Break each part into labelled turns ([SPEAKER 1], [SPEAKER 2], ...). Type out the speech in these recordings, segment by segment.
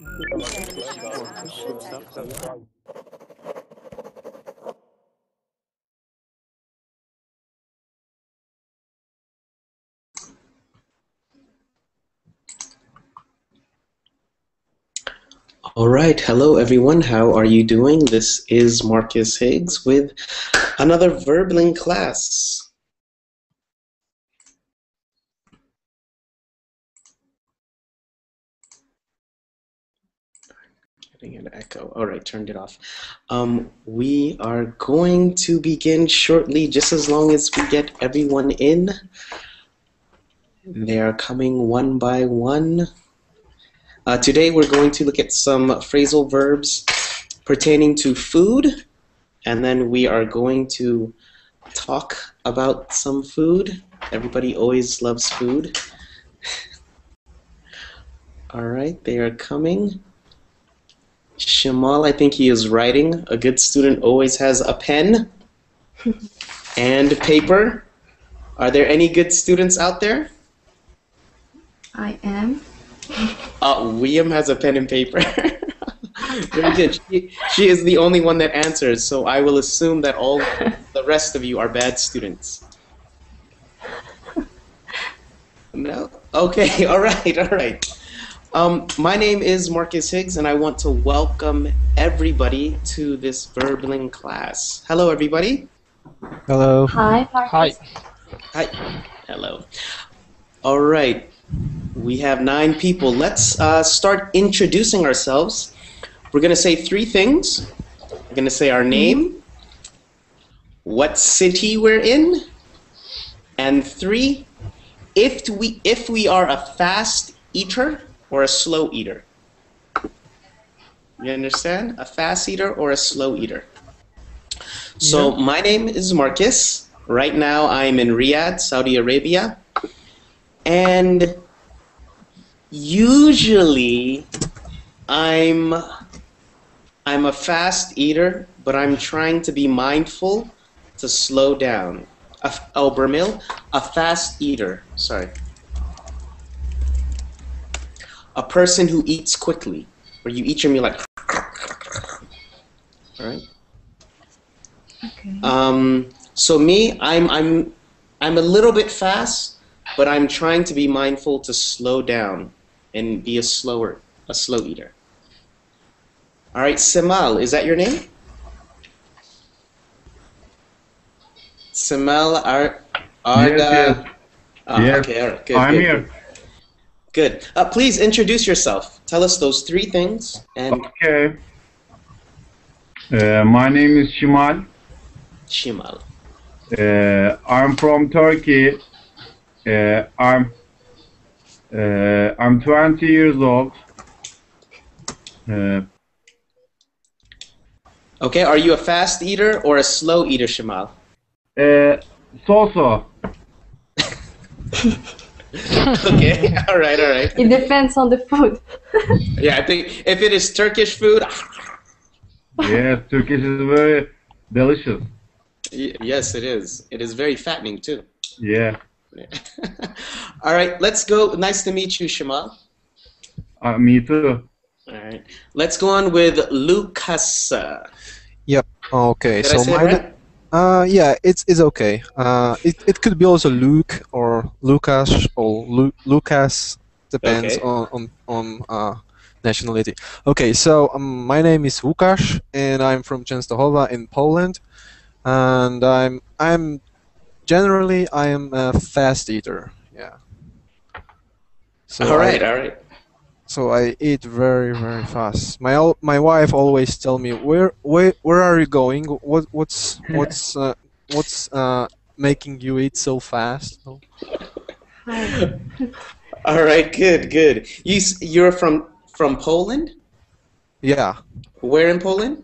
[SPEAKER 1] All right, hello everyone. How are you doing? This is Marcus Higgs with another Verbling class. Getting an echo. All right, turned it off. We are going to begin shortly, just as long as we get everyone in. They are coming one by one. Today we're going to look at some phrasal verbs pertaining to food, and then we are going to talk about some food. Everybody always loves food. All right, they are coming. Shamal, I think he is writing. A good student always has a pen and paper. Are there any good students out there?
[SPEAKER 2] I am.
[SPEAKER 1] William has a pen and paper. Very good. She is the only one that answers, so I will assume that all the rest of you are bad students. No? Okay, all right. My name is Marcus Higgs, and I want to welcome everybody to this Verbling class. Hello, everybody.
[SPEAKER 3] Hello.
[SPEAKER 2] Hi, Marcus.
[SPEAKER 1] Hi. Hello. All right. We have 9 people. Let's start introducing ourselves. We're going to say 3 things. We're going to say our name, what city we're in, and 3, if we are a fast eater or a slow eater. You understand? A fast eater or a slow eater. So my name is Marcus. Right now I'm in Riyadh, Saudi Arabia. And usually I'm a fast eater, but I'm trying to be mindful to slow down. Bermil, a fast eater, sorry. A person who eats quickly, where you eat your meal like, all right?
[SPEAKER 2] Okay.
[SPEAKER 1] So me, I'm a little bit fast, but I'm trying to be mindful to slow down and be a slow eater. All right, Semal, is that your name? Semal Arda.
[SPEAKER 4] Yes. Yes.
[SPEAKER 1] Okay, all right, good.
[SPEAKER 4] I'm
[SPEAKER 1] good,
[SPEAKER 4] here.
[SPEAKER 1] Good. Please introduce yourself. Tell us those 3 things. And
[SPEAKER 4] Okay. My name is Shimal.
[SPEAKER 1] Shimal.
[SPEAKER 4] I'm from Turkey. I'm 20 years old.
[SPEAKER 1] Okay, are you a fast eater or a slow eater, Shimal?
[SPEAKER 4] So.
[SPEAKER 1] Okay, all right.
[SPEAKER 2] It depends on the food.
[SPEAKER 1] Yeah, I think if it is Turkish food,
[SPEAKER 4] Yes, Turkish is very delicious.
[SPEAKER 1] yes, it is. It is very fattening too.
[SPEAKER 4] Yeah.
[SPEAKER 1] All right, let's go. Nice to meet you, Shimal.
[SPEAKER 4] Me too.
[SPEAKER 1] All right, let's go on with Lucas.
[SPEAKER 3] Yep. Okay.
[SPEAKER 1] Did I
[SPEAKER 3] So
[SPEAKER 1] say it right?
[SPEAKER 3] yeah, it's okay. It could be also Luke or Lucas or Lucas, depends
[SPEAKER 1] Okay.
[SPEAKER 3] on nationality. Okay. So my name is Łukasz, and I'm from Częstochowa in Poland, and I'm generally I am a fast eater. Yeah. So
[SPEAKER 1] All right.
[SPEAKER 3] So I eat very fast. My wife always tell me where are you going? What's making you eat so fast?
[SPEAKER 2] Hi.
[SPEAKER 1] All right, good. You're from Poland?
[SPEAKER 3] Yeah,
[SPEAKER 1] Where in Poland?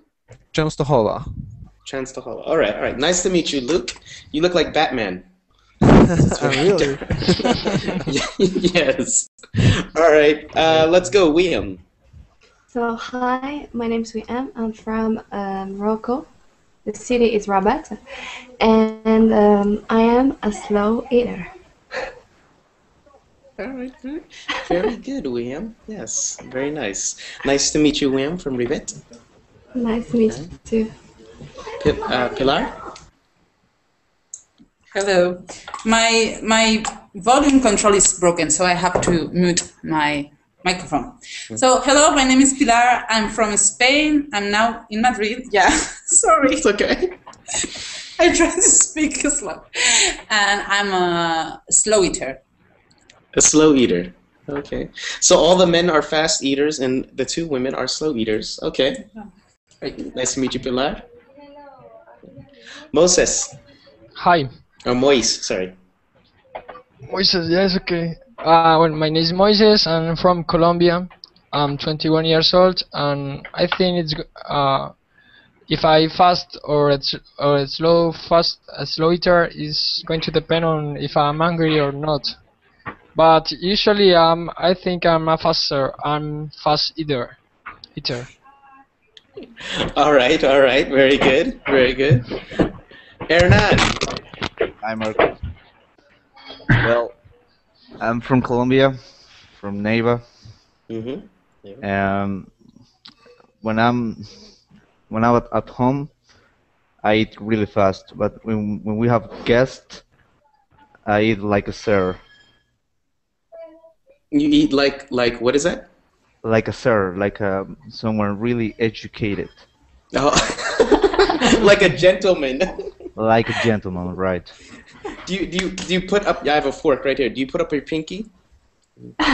[SPEAKER 3] Częstochowa.
[SPEAKER 1] Częstochowa. All right. Nice to meet you, Luke. You look like Batman.
[SPEAKER 3] Really?
[SPEAKER 1] Yes. All right. Let's go, William.
[SPEAKER 2] So, hi, my name is William. I'm from Morocco. The city is Rabat. And I am a slow eater.
[SPEAKER 1] All right. Very good, William. Yes, very nice. Nice to meet you, William, from Rivet.
[SPEAKER 2] Nice to meet you too.
[SPEAKER 1] Pilar?
[SPEAKER 5] Hello. My volume control is broken, so I have to mute my microphone. So, hello, my name is Pilar. I'm from Spain. I'm now in Madrid. Yeah, sorry.
[SPEAKER 1] It's okay.
[SPEAKER 5] I try to speak slow. And I'm a slow eater.
[SPEAKER 1] A slow eater. Okay. So all the men are fast eaters and the two women are slow eaters. Okay. Right. Nice to meet you, Pilar. Moses.
[SPEAKER 6] Hi.
[SPEAKER 1] Or Moise, sorry.
[SPEAKER 6] Moises, yes, okay. Well, my name is Moises, and I'm from Colombia. I'm 21 years old, and I think it's if I fast or a slow eater is going to depend on if I'm hungry or not. But usually, I think I'm fast eater.
[SPEAKER 1] All right, very good, very good. Hernan.
[SPEAKER 7] Hi, Marcos. Well, I'm from Colombia, from Neiva. When I'm at home, I eat really fast. But when we have guests, I eat like a sir.
[SPEAKER 1] You eat like what is that?
[SPEAKER 7] Like a sir, like someone really educated.
[SPEAKER 1] Oh, like a gentleman.
[SPEAKER 7] Like a gentleman, right?
[SPEAKER 1] Do you put up? Yeah, I have a fork right here. Do you put up your pinky? All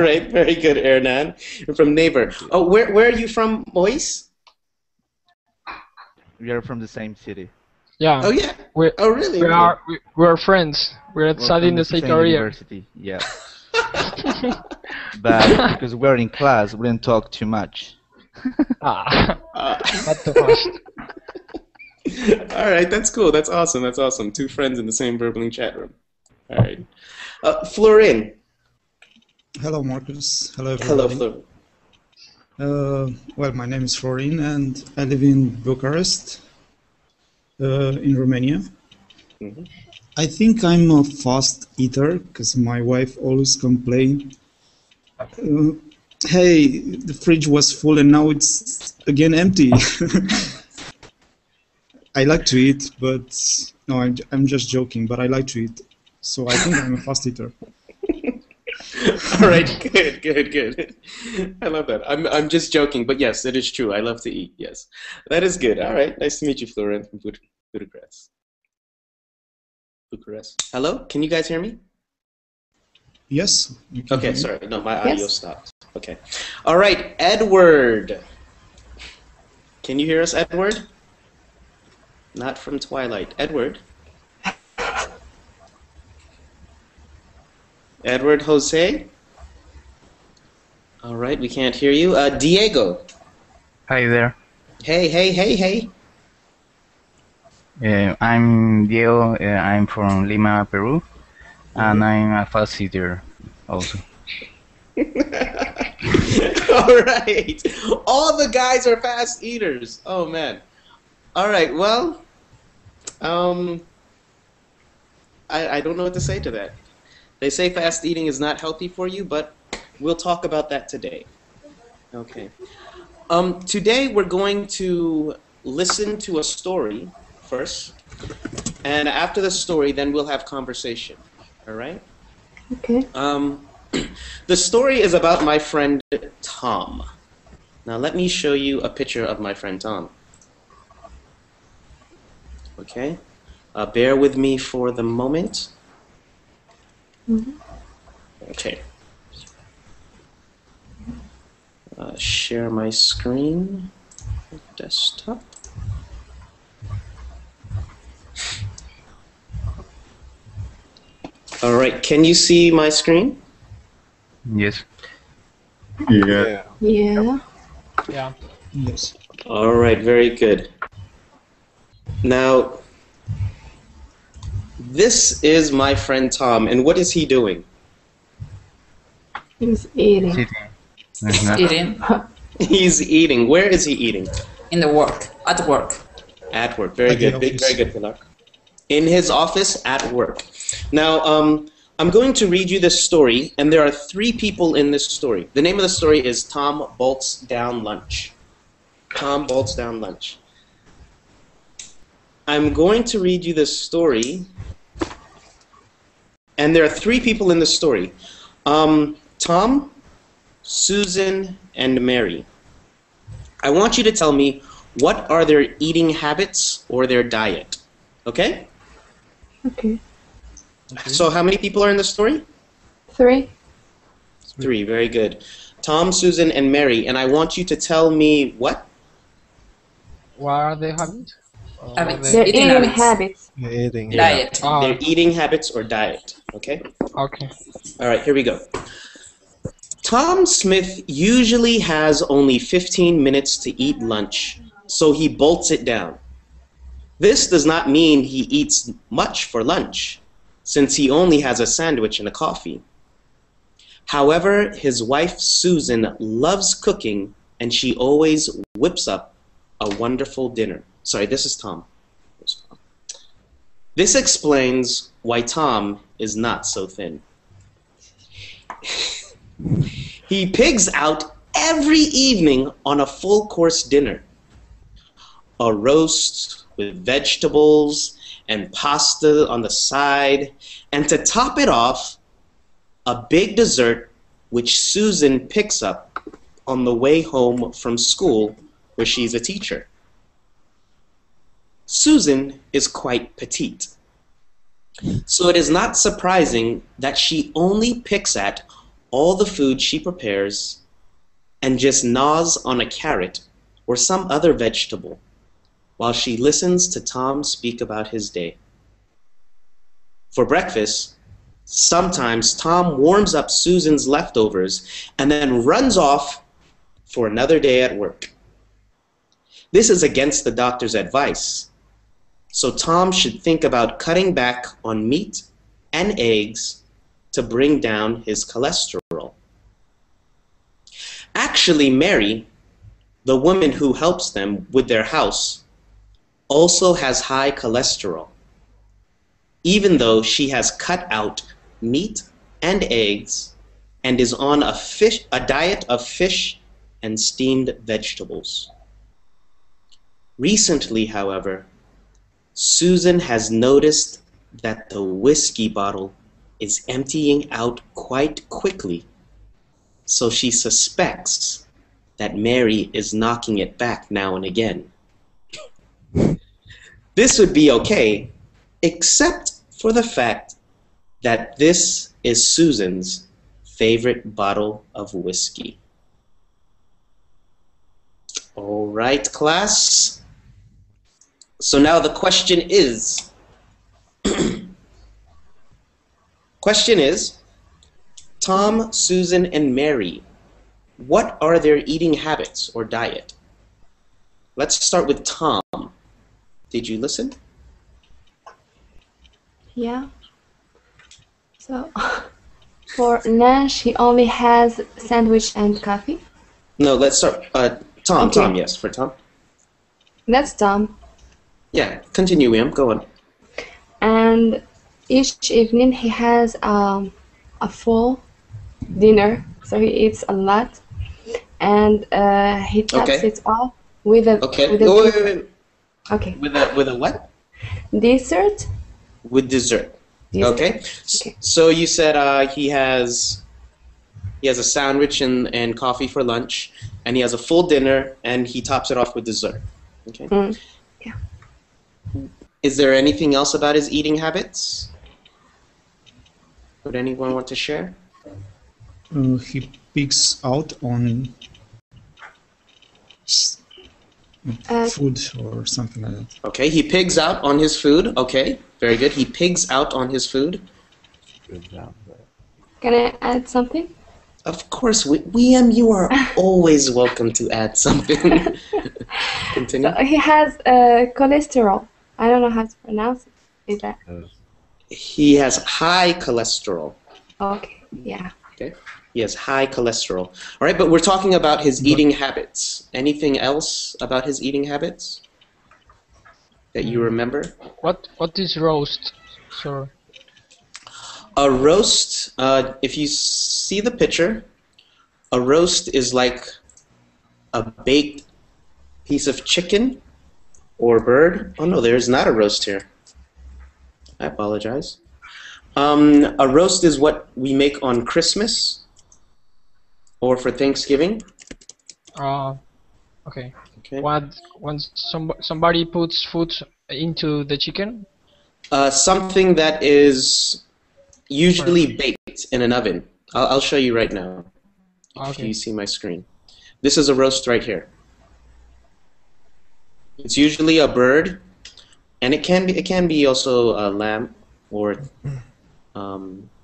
[SPEAKER 1] right, very good, Hernan. You're from Neighbor. Oh, where are you from, Moise?
[SPEAKER 7] We are from the same city.
[SPEAKER 6] Yeah.
[SPEAKER 1] Oh yeah. Oh really?
[SPEAKER 6] We're friends. We're studying the same area.
[SPEAKER 7] University. Yeah. But because we're in class, we didn't talk too much.
[SPEAKER 6] Not too much.
[SPEAKER 1] All right, that's cool. That's awesome. That's awesome. Two friends in the same Verbling chat room. All right. Florin.
[SPEAKER 8] Hello, Marcus. Hello, everybody.
[SPEAKER 1] Hello, Florin.
[SPEAKER 8] Well, my name is Florin, and I live in Bucharest, in Romania. I think I'm a fast eater because my wife always complains. Hey, the fridge was full and now it's again empty. I like to eat, but no, I'm just joking, but I like to eat. So I think I'm a fast eater.
[SPEAKER 1] All right, good. I love that. I'm just joking, but yes, it is true. I love to eat. Yes, that is good. All right, nice to meet you, Florin from Bucharest. Hello, can you guys hear me?
[SPEAKER 8] Yes.
[SPEAKER 1] Okay, sorry. No, my audio stopped. Okay. All right, Edward. Can you hear us, Edward? Not from Twilight. Edward. Edward Jose. All right, we can't hear you. Diego.
[SPEAKER 9] Hi there.
[SPEAKER 1] Hey.
[SPEAKER 9] I'm Diego. I'm from Lima, Peru, and I'm a fast eater also.
[SPEAKER 1] All right. All the guys are fast eaters. Oh, man. All right, well, I don't know what to say to that. They say fast eating is not healthy for you, but we'll talk about that today. Okay. Today we're going to listen to a story first, and after the story, then we'll have conversation. All right?
[SPEAKER 2] Okay.
[SPEAKER 1] The story is about my friend Tom. Now let me show you a picture of my friend Tom. Okay? Bear with me for the moment. Okay. Share my screen. Desktop. All right, can you see my screen?
[SPEAKER 9] Yes.
[SPEAKER 4] Yeah.
[SPEAKER 2] Yeah.
[SPEAKER 6] Yeah.
[SPEAKER 8] Yes.
[SPEAKER 1] All right, very good. Now, this is my friend Tom, and what is he doing?
[SPEAKER 2] He's eating.
[SPEAKER 9] Sitting.
[SPEAKER 5] Eating.
[SPEAKER 1] He's eating. Where is he eating?
[SPEAKER 5] In the work. At work.
[SPEAKER 1] At work. Very
[SPEAKER 8] At the
[SPEAKER 1] good. Big,
[SPEAKER 8] office.
[SPEAKER 1] very good, Pilar. in his office at work. Now, I'm going to read you this story, and there are 3 people in this story. The name of the story is Tom Bolts Down Lunch. Tom Bolts Down Lunch. I'm going to read you this story, and there are 3 people in the story. Tom, Susan, and Mary. I want you to tell me what are their eating habits or their diet. Okay?
[SPEAKER 2] Okay.
[SPEAKER 1] So how many people are in the story?
[SPEAKER 2] 3.
[SPEAKER 1] 3, very good. Tom, Susan, and Mary. And I want you to tell me what?
[SPEAKER 6] What are the habits?
[SPEAKER 5] Habits.
[SPEAKER 2] Their
[SPEAKER 5] Eating
[SPEAKER 2] eating
[SPEAKER 5] habits.
[SPEAKER 2] habits.
[SPEAKER 3] Eating.
[SPEAKER 5] Diet.
[SPEAKER 1] Their eating habits or diet. Okay?
[SPEAKER 6] Okay.
[SPEAKER 1] All right, here we go. Tom Smith usually has only 15 minutes to eat lunch, so he bolts it down. This does not mean he eats much for lunch, since he only has a sandwich and a coffee. However, his wife Susan loves cooking, and she always whips up a wonderful dinner. Sorry, this is Tom. This explains why Tom is not so thin. He pigs out every evening on a full-course dinner. A roast with vegetables and pasta on the side, and to top it off, a big dessert which Susan picks up on the way home from school, where she's a teacher. Susan is quite petite, so it is not surprising that she only picks at all the food she prepares and just gnaws on a carrot or some other vegetable while she listens to Tom speak about his day. For breakfast, sometimes Tom warms up Susan's leftovers and then runs off for another day at work. This is against the doctor's advice, so Tom should think about cutting back on meat and eggs to bring down his cholesterol. Actually, Mary, the woman who helps them with their house, also has high cholesterol, even though she has cut out meat and eggs and is on a diet of fish and steamed vegetables. Recently, however, Susan has noticed that the whiskey bottle is emptying out quite quickly, so she suspects that Mary is knocking it back now and again. This would be okay, except for the fact that this is Susan's favorite bottle of whiskey. All right, class. So now the question is, Tom, Susan, and Mary, what are their eating habits or diet? Let's start with Tom. Did you listen?
[SPEAKER 2] Yeah. So, for lunch, he only has sandwich and coffee.
[SPEAKER 1] No, let's start. Tom,
[SPEAKER 2] Okay.
[SPEAKER 1] Tom, yes, for Tom.
[SPEAKER 2] That's Tom.
[SPEAKER 1] Yeah, continue, William, go on.
[SPEAKER 2] And each evening he has a full dinner, so he eats a lot, and he tops
[SPEAKER 1] Okay.
[SPEAKER 2] it off with a
[SPEAKER 1] Okay,
[SPEAKER 2] with a
[SPEAKER 1] oh, wait.
[SPEAKER 2] okay
[SPEAKER 1] With a what?
[SPEAKER 2] dessert.
[SPEAKER 1] With dessert.
[SPEAKER 2] Dessert.
[SPEAKER 1] Okay.
[SPEAKER 2] Okay.
[SPEAKER 1] So you said he has a sandwich and coffee for lunch, and he has a full dinner, and he tops it off with dessert. Okay.
[SPEAKER 2] Yeah.
[SPEAKER 1] Is there anything else about his eating habits? Would anyone want to share?
[SPEAKER 8] He picks out on food or something like that.
[SPEAKER 1] Okay, he pigs out on his food. Okay, very good. He pigs out on his food.
[SPEAKER 2] Can I add something?
[SPEAKER 1] Of course, William, you are always welcome to add something. Continue.
[SPEAKER 2] So he has cholesterol. I don't know how to pronounce it. Is that
[SPEAKER 1] He has high cholesterol.
[SPEAKER 2] okay? Yeah.
[SPEAKER 1] Okay. He has high cholesterol. All right, but we're talking about his eating habits. Anything else about his eating habits? that you remember?
[SPEAKER 6] What is roast? Sorry.
[SPEAKER 1] A roast, if you see the picture, a roast is like a baked piece of chicken or bird. Oh no, there's not a roast here. I apologize. A roast is what we make on Christmas or for Thanksgiving.
[SPEAKER 6] Okay.
[SPEAKER 1] Okay.
[SPEAKER 6] When somebody puts food into the chicken?
[SPEAKER 1] Something that is usually baked in an oven. I'll show you right now. If you see my screen. This is a roast right here. It's usually a bird, and it can be also a lamb or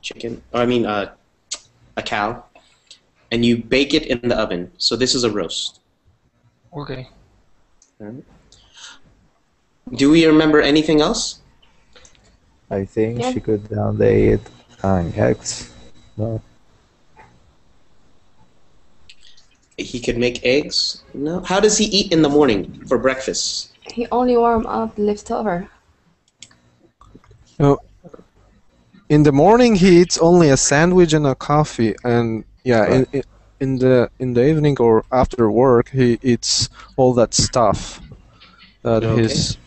[SPEAKER 1] chicken. Or I mean a cow, and you bake it in the oven. So this is a roast.
[SPEAKER 6] Okay.
[SPEAKER 1] All right. Do we remember anything else?
[SPEAKER 10] I think she could download eggs. No.
[SPEAKER 1] He could make eggs? No. How does he eat in the morning for breakfast?
[SPEAKER 2] He only warm up leftover.
[SPEAKER 3] No. In the morning, he eats only a sandwich and a coffee, and yeah, in the evening or after work, he eats all that stuff. That is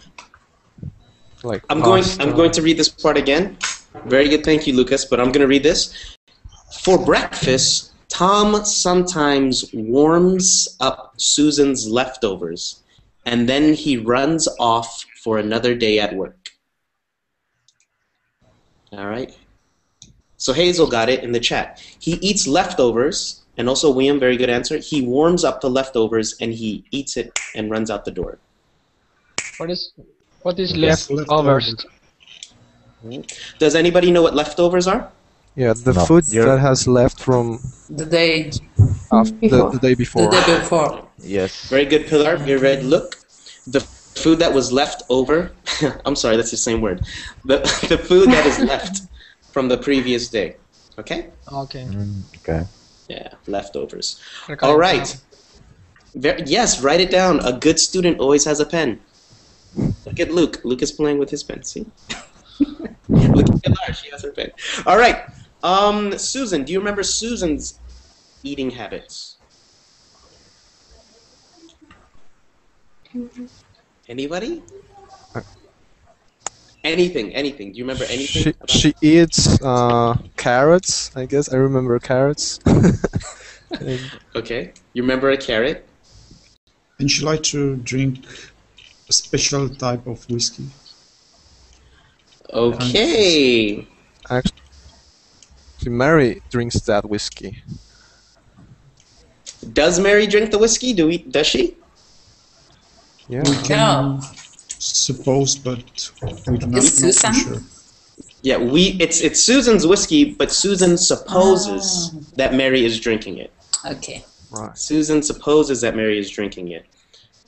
[SPEAKER 3] like.
[SPEAKER 1] I'm going to read this part again. Very good, thank you, Lucas. But I'm going to read this. For breakfast, Tom sometimes warms up Susan's leftovers, and then he runs off for another day at work. All right. So Hazel got it in the chat. He eats leftovers, and also William, very good answer. He warms up the leftovers and he eats it and runs out the door.
[SPEAKER 6] What is leftovers?
[SPEAKER 1] Does anybody know what leftovers are?
[SPEAKER 3] Yeah, the food that has left from
[SPEAKER 5] the day
[SPEAKER 3] the day before.
[SPEAKER 5] The day before.
[SPEAKER 7] Yes.
[SPEAKER 1] Very good, Pilar. You read. Look, the food that was left over. I'm sorry, that's the same word. The food that is left from the previous day. Okay.
[SPEAKER 6] Okay.
[SPEAKER 10] Okay.
[SPEAKER 1] Yeah, leftovers. All right. Yes, write it down. A good student always has a pen. Look at Luke. Luke is playing with his pen. See? Look at Pilar. She has her pen. All right. Susan, do you remember Susan's eating habits? Anybody? Anything. Do you remember anything?
[SPEAKER 3] She eats carrots, I guess. I remember carrots.
[SPEAKER 1] Okay. You remember a carrot?
[SPEAKER 8] And she liked to drink a special type of whiskey.
[SPEAKER 1] Okay.
[SPEAKER 3] Actually, Mary drinks that whiskey.
[SPEAKER 1] Does Mary drink the whiskey? Does she?
[SPEAKER 3] Yeah.
[SPEAKER 8] We can suppose, but we do not know for sure.
[SPEAKER 1] Yeah, it's Susan's whiskey, but Susan supposes that Mary is drinking it.
[SPEAKER 5] Okay.
[SPEAKER 3] Right.
[SPEAKER 1] Susan supposes that Mary is drinking it.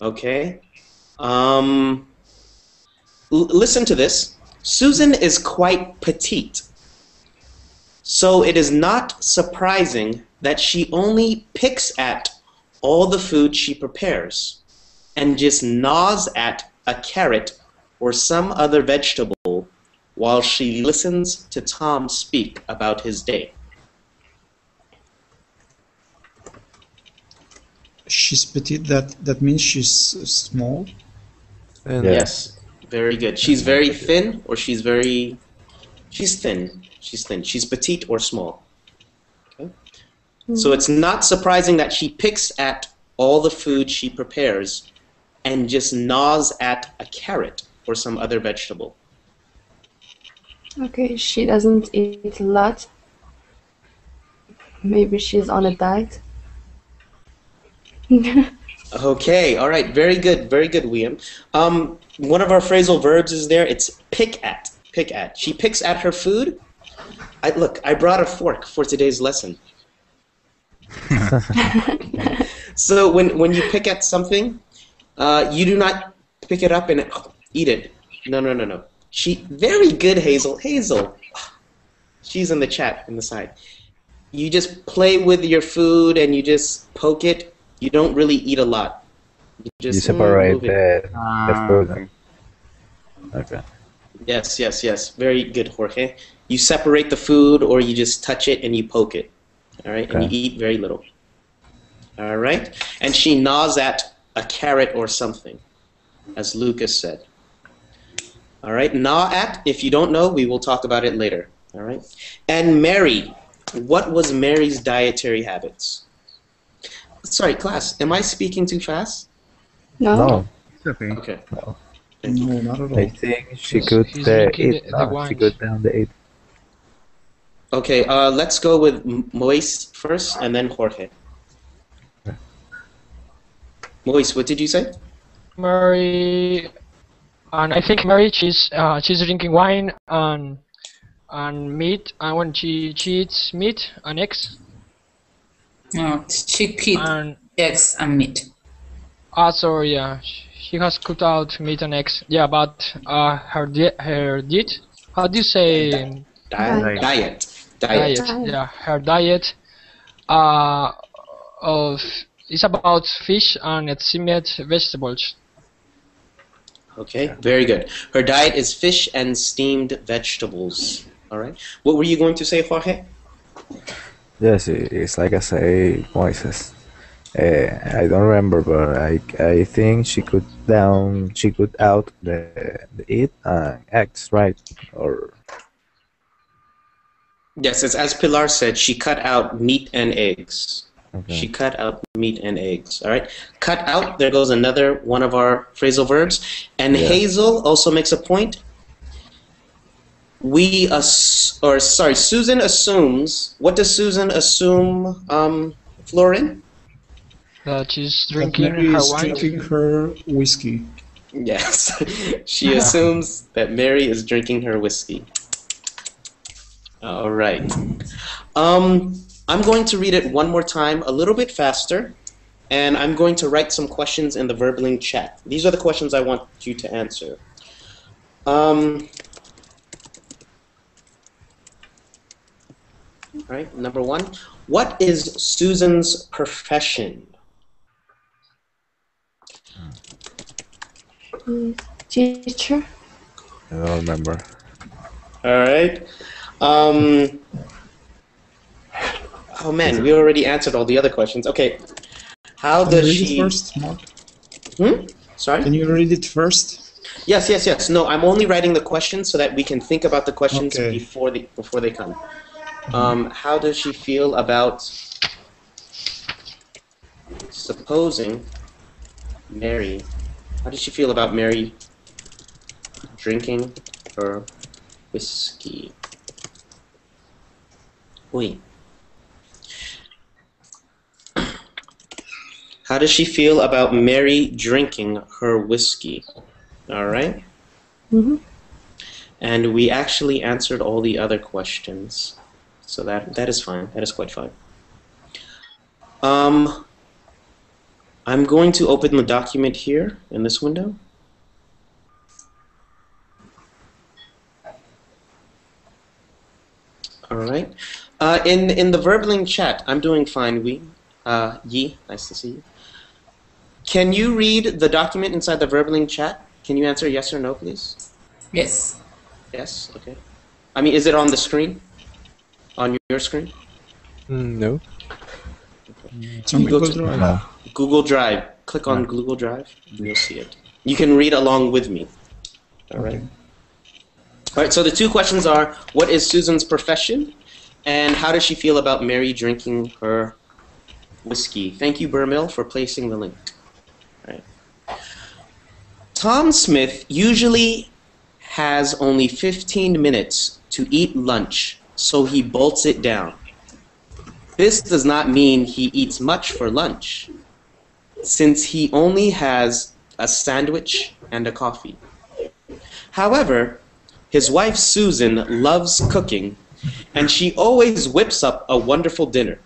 [SPEAKER 1] Okay. Listen to this. Susan is quite petite. So it is not surprising that she only picks at all the food she prepares and just gnaws at a carrot or some other vegetable while she listens to Tom speak about his day.
[SPEAKER 8] She's petite, that means she's small?
[SPEAKER 1] Yes, very good. She's very thin, or she's thin. She's thin. She's petite or small. Okay. So it's not surprising that she picks at all the food she prepares and just gnaws at a carrot or some other vegetable.
[SPEAKER 2] Okay, she doesn't eat a lot. Maybe she's on a diet.
[SPEAKER 1] Okay, all right, very good, William. One of our phrasal verbs is there. It's pick at. Pick at. She picks at her food. I brought a fork for today's lesson. So when you pick at something, you do not pick it up and eat it. No. Very good, Hazel. Hazel. She's in the chat in the side. You just play with your food and you just poke it. You don't really eat a lot. You just
[SPEAKER 10] separate the food. Okay.
[SPEAKER 1] Yes, yes, yes. Very good, Jorge. You separate the food or you just touch it and you poke it. All right? And you
[SPEAKER 10] Okay.
[SPEAKER 1] eat very little. All right? And she gnaws at a carrot or something, as Lucas said. All right? Gnaw at, if you don't know, we will talk about it later. All right? And Mary, what was Mary's dietary habits? Sorry, class, am I speaking too fast?
[SPEAKER 2] No.
[SPEAKER 10] No.
[SPEAKER 4] It's okay.
[SPEAKER 1] Okay.
[SPEAKER 8] No, not at
[SPEAKER 10] I
[SPEAKER 8] all.
[SPEAKER 10] think she could
[SPEAKER 6] He's drinking
[SPEAKER 10] eat.
[SPEAKER 6] the
[SPEAKER 10] No, she
[SPEAKER 6] wine.
[SPEAKER 10] could down the eat.
[SPEAKER 1] Okay, let's go with Moise first and then Jorge. Moise, what did you say?
[SPEAKER 6] Mary, and I think Mary, she's drinking wine and meat, and when she eats meat and eggs.
[SPEAKER 5] No, chicken,
[SPEAKER 6] And
[SPEAKER 5] eggs, and meat.
[SPEAKER 6] sorry, yeah, she has cut out meat and eggs. Yeah, but her diet. How do you say
[SPEAKER 1] Diet. Diet.
[SPEAKER 6] diet? Yeah, her diet. Of is about fish and steamed vegetables.
[SPEAKER 1] Okay, very good. Her diet is fish and steamed vegetables. All right. What were you going to say, Jorge?
[SPEAKER 10] Yes, it's like I say, Moises. I don't remember, but I think she could out the eat and eggs, right? Or
[SPEAKER 1] Yes, it's as Pilar said, she cut out meat and eggs.
[SPEAKER 10] okay.
[SPEAKER 1] She cut out meat and eggs. All right. Cut out, there goes another one of our phrasal verbs. And
[SPEAKER 10] Yeah.
[SPEAKER 1] Hazel also makes a point. Susan assumes. What does Susan assume, Florin?
[SPEAKER 6] That she's
[SPEAKER 8] But
[SPEAKER 6] drinking
[SPEAKER 8] Mary
[SPEAKER 6] her
[SPEAKER 8] is
[SPEAKER 6] wine.
[SPEAKER 8] drinking her whiskey.
[SPEAKER 1] Yes. She assumes that Mary is drinking her whiskey. All right. I'm going to read it one more time, a little bit faster, and I'm going to write some questions in the Verbling chat. These are the questions I want you to answer. All right, number one. What is Susan's profession?
[SPEAKER 2] Teacher.
[SPEAKER 10] I don't remember.
[SPEAKER 1] All right. Oh man, we already answered all the other questions. Okay. How
[SPEAKER 8] Can you
[SPEAKER 1] does
[SPEAKER 8] read
[SPEAKER 1] she?
[SPEAKER 8] it first, Mark?
[SPEAKER 1] Sorry?
[SPEAKER 8] Can you read it first?
[SPEAKER 1] Yes, yes, yes. No, I'm only writing the questions so that we can think about the questions
[SPEAKER 8] Okay.
[SPEAKER 1] before they come. How does she feel about supposing Mary? How does she feel about Mary drinking her whiskey? Oui. How does she feel about Mary drinking her whiskey? All right.
[SPEAKER 2] Mm-hmm.
[SPEAKER 1] And we actually answered all the other questions. So that is fine. That is quite fine. I'm going to open the document here in this window. All right. In the Verbling chat, I'm doing fine. Yi, nice to see you. Can you read the document inside the Verbling chat? Can you answer yes or no, please?
[SPEAKER 5] Yes.
[SPEAKER 1] Yes. Okay. I mean, is it on the screen? On your screen?
[SPEAKER 3] No.
[SPEAKER 8] It's on
[SPEAKER 1] Go
[SPEAKER 8] Google
[SPEAKER 1] to-
[SPEAKER 8] Drive.
[SPEAKER 10] No.
[SPEAKER 1] Google Drive. Click on Google Drive, and you'll see it. You can read along with me. All right.
[SPEAKER 8] Okay.
[SPEAKER 1] All right. So the two questions are: what is Susan's profession, and how does she feel about Mary drinking her whiskey? Thank you, Burmill, for placing the link. All right. Tom Smith usually has only 15 minutes to eat lunch, so he bolts it down. This does not mean he eats much for lunch, since he only has a sandwich and a coffee. However, his wife Susan loves cooking, and she always whips up a wonderful dinner.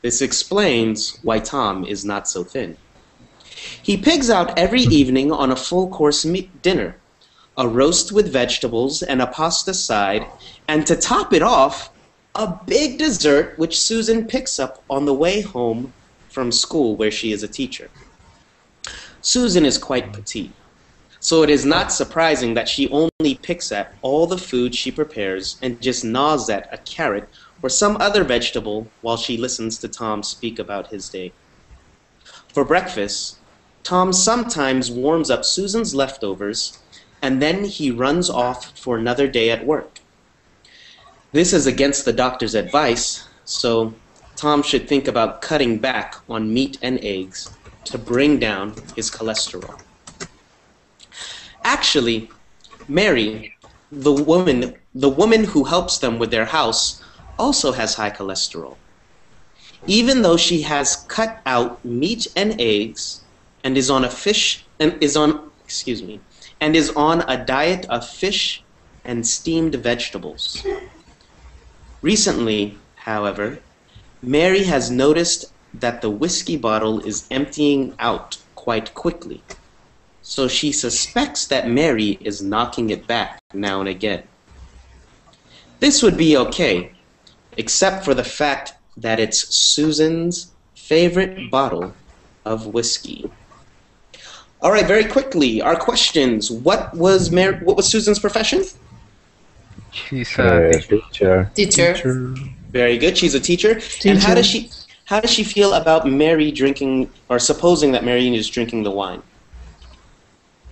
[SPEAKER 1] This explains why Tom is not so thin. He pigs out every evening on a full-course dinner, a roast with vegetables and a pasta side, and to top it off, a big dessert which Susan picks up on the way home from school where she is a teacher. Susan is quite petite, So it is not surprising that she only picks at all the food she prepares and just gnaws at a carrot or some other vegetable while she listens to Tom speak about his day. For breakfast, Tom sometimes warms up Susan's leftovers and then he runs off for another day at work. This is against the doctor's advice, so Tom should think about cutting back on meat and eggs to bring down his cholesterol. Actually, Mary, the woman who helps them with their house, also has high cholesterol. Even though she has cut out meat and eggs and is on a diet of fish and steamed vegetables. Recently, however, Mary has noticed that the whiskey bottle is emptying out quite quickly. So she suspects that Mary is knocking it back now and again. This would be okay, except for the fact that it's Susan's favorite bottle of whiskey. All right, very quickly, our questions. What was Susan's profession?
[SPEAKER 9] She's a
[SPEAKER 10] Teacher.
[SPEAKER 5] Teacher.
[SPEAKER 1] Very good. She's a teacher. And how does she feel about Mary drinking, or supposing that Mary is drinking the wine?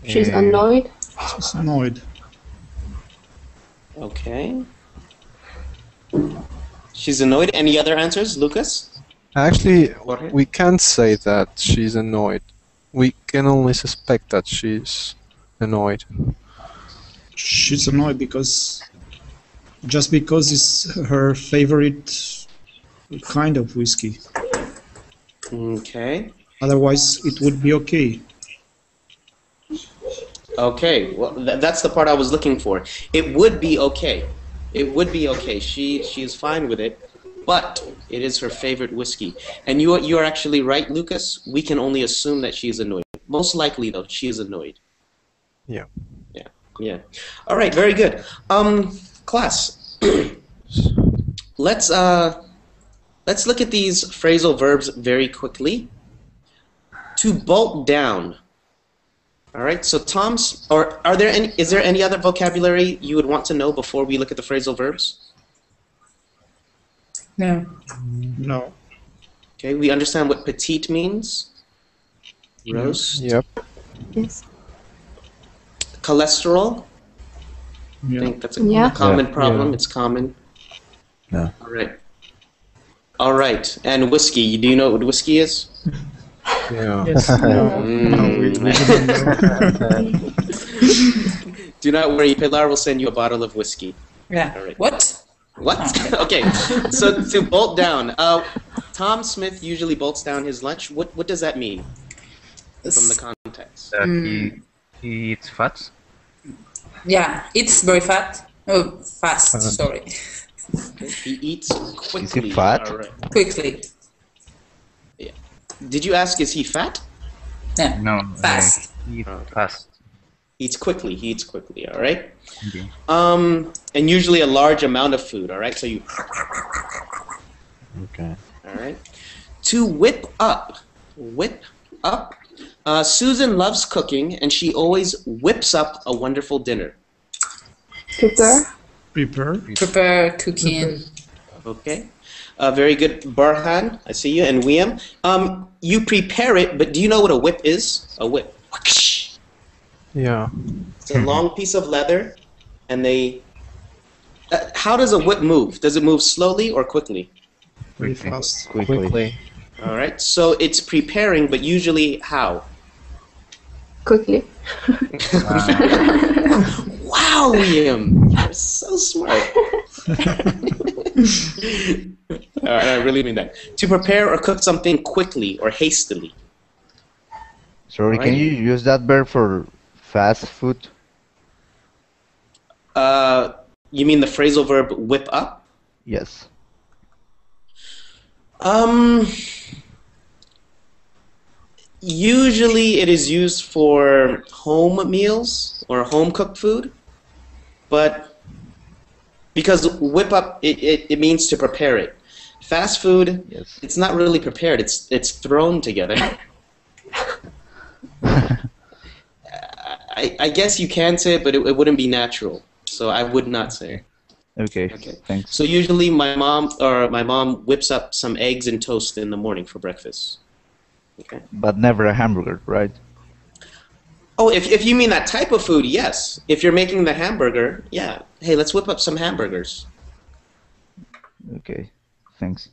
[SPEAKER 2] She's annoyed.
[SPEAKER 8] She's annoyed.
[SPEAKER 1] Okay. She's annoyed. Any other answers, Lucas?
[SPEAKER 3] Actually, we can't say that she's annoyed. We can only suspect that she's annoyed.
[SPEAKER 8] She's annoyed because it's her favorite kind of whiskey.
[SPEAKER 1] Okay.
[SPEAKER 8] Otherwise, it would be okay.
[SPEAKER 1] Okay. Well, that's the part I was looking for. It would be okay. It would be okay. She is fine with it, but it is her favorite whiskey. And you are actually right, Lucas. We can only assume that she is annoyed. Most likely, though, she is annoyed.
[SPEAKER 3] Yeah.
[SPEAKER 1] Yeah. All right. Very good. Class. Let's look at these phrasal verbs very quickly. To bolt down. All right. So is there any other vocabulary you would want to know before we look at the phrasal verbs?
[SPEAKER 5] No.
[SPEAKER 8] No.
[SPEAKER 1] Okay. We understand what petite means. Roast.
[SPEAKER 3] Yep.
[SPEAKER 2] Yes.
[SPEAKER 1] Cholesterol.
[SPEAKER 8] Yeah.
[SPEAKER 1] I think that's a common problem.
[SPEAKER 3] Yeah.
[SPEAKER 1] It's common.
[SPEAKER 10] No.
[SPEAKER 1] All right. And whiskey. Do you know what whiskey is?
[SPEAKER 3] Yeah.
[SPEAKER 8] Yes. No, we don't know.
[SPEAKER 1] Do not worry. Pilar will send you a bottle of whiskey.
[SPEAKER 5] Yeah.
[SPEAKER 1] All right.
[SPEAKER 5] What?
[SPEAKER 1] What? Okay. So to bolt down. Tom Smith usually bolts down his lunch. What does that mean from the context?
[SPEAKER 9] that he eats fats.
[SPEAKER 5] Yeah, it's very fat. Oh, fast. Sorry.
[SPEAKER 1] Okay. He eats quickly.
[SPEAKER 7] Is he fat?
[SPEAKER 1] All right.
[SPEAKER 5] Quickly.
[SPEAKER 1] Yeah. Did you ask, is he fat?
[SPEAKER 5] Yeah.
[SPEAKER 9] No,
[SPEAKER 5] Fast.
[SPEAKER 9] he eats fast.
[SPEAKER 1] He eats quickly. He eats quickly. All right.
[SPEAKER 9] Okay.
[SPEAKER 1] And usually a large amount of food. All right. So you.
[SPEAKER 10] Okay.
[SPEAKER 1] All right. To whip up. Whip up. Susan loves cooking, and she always whips up a wonderful dinner.
[SPEAKER 8] Prepare.
[SPEAKER 5] Prepare cooking.
[SPEAKER 1] Okay. Very good, Barhan. I see you. And William. You prepare it, but do you know what a whip is? A whip.
[SPEAKER 3] Yeah.
[SPEAKER 1] It's a long piece of leather, and they. How does a whip move? Does it move slowly or quickly?
[SPEAKER 8] Very fast.
[SPEAKER 3] Quickly.
[SPEAKER 1] All right. So it's preparing, but usually how?
[SPEAKER 2] Quickly.
[SPEAKER 1] Wow, William, you're so smart. All right, I really mean that. To prepare or cook something quickly or hastily.
[SPEAKER 7] Sorry, can you use that verb for fast food?
[SPEAKER 1] You mean the phrasal verb whip up?
[SPEAKER 7] Yes.
[SPEAKER 1] Usually it is used for home meals or home cooked food, but because whip up, it means to prepare it. Fast food,
[SPEAKER 7] Yes.
[SPEAKER 1] it's not really prepared, it's thrown together. I guess you can say it, but it wouldn't be natural. So I would not say it.
[SPEAKER 7] Okay. Thanks.
[SPEAKER 1] So usually my mom whips up some eggs and toast in the morning for breakfast. Okay.
[SPEAKER 7] But never a hamburger, right?
[SPEAKER 1] Oh, if you mean that type of food, yes. If you're making the hamburger, yeah. Hey, let's whip up some hamburgers.
[SPEAKER 7] Okay. Thanks.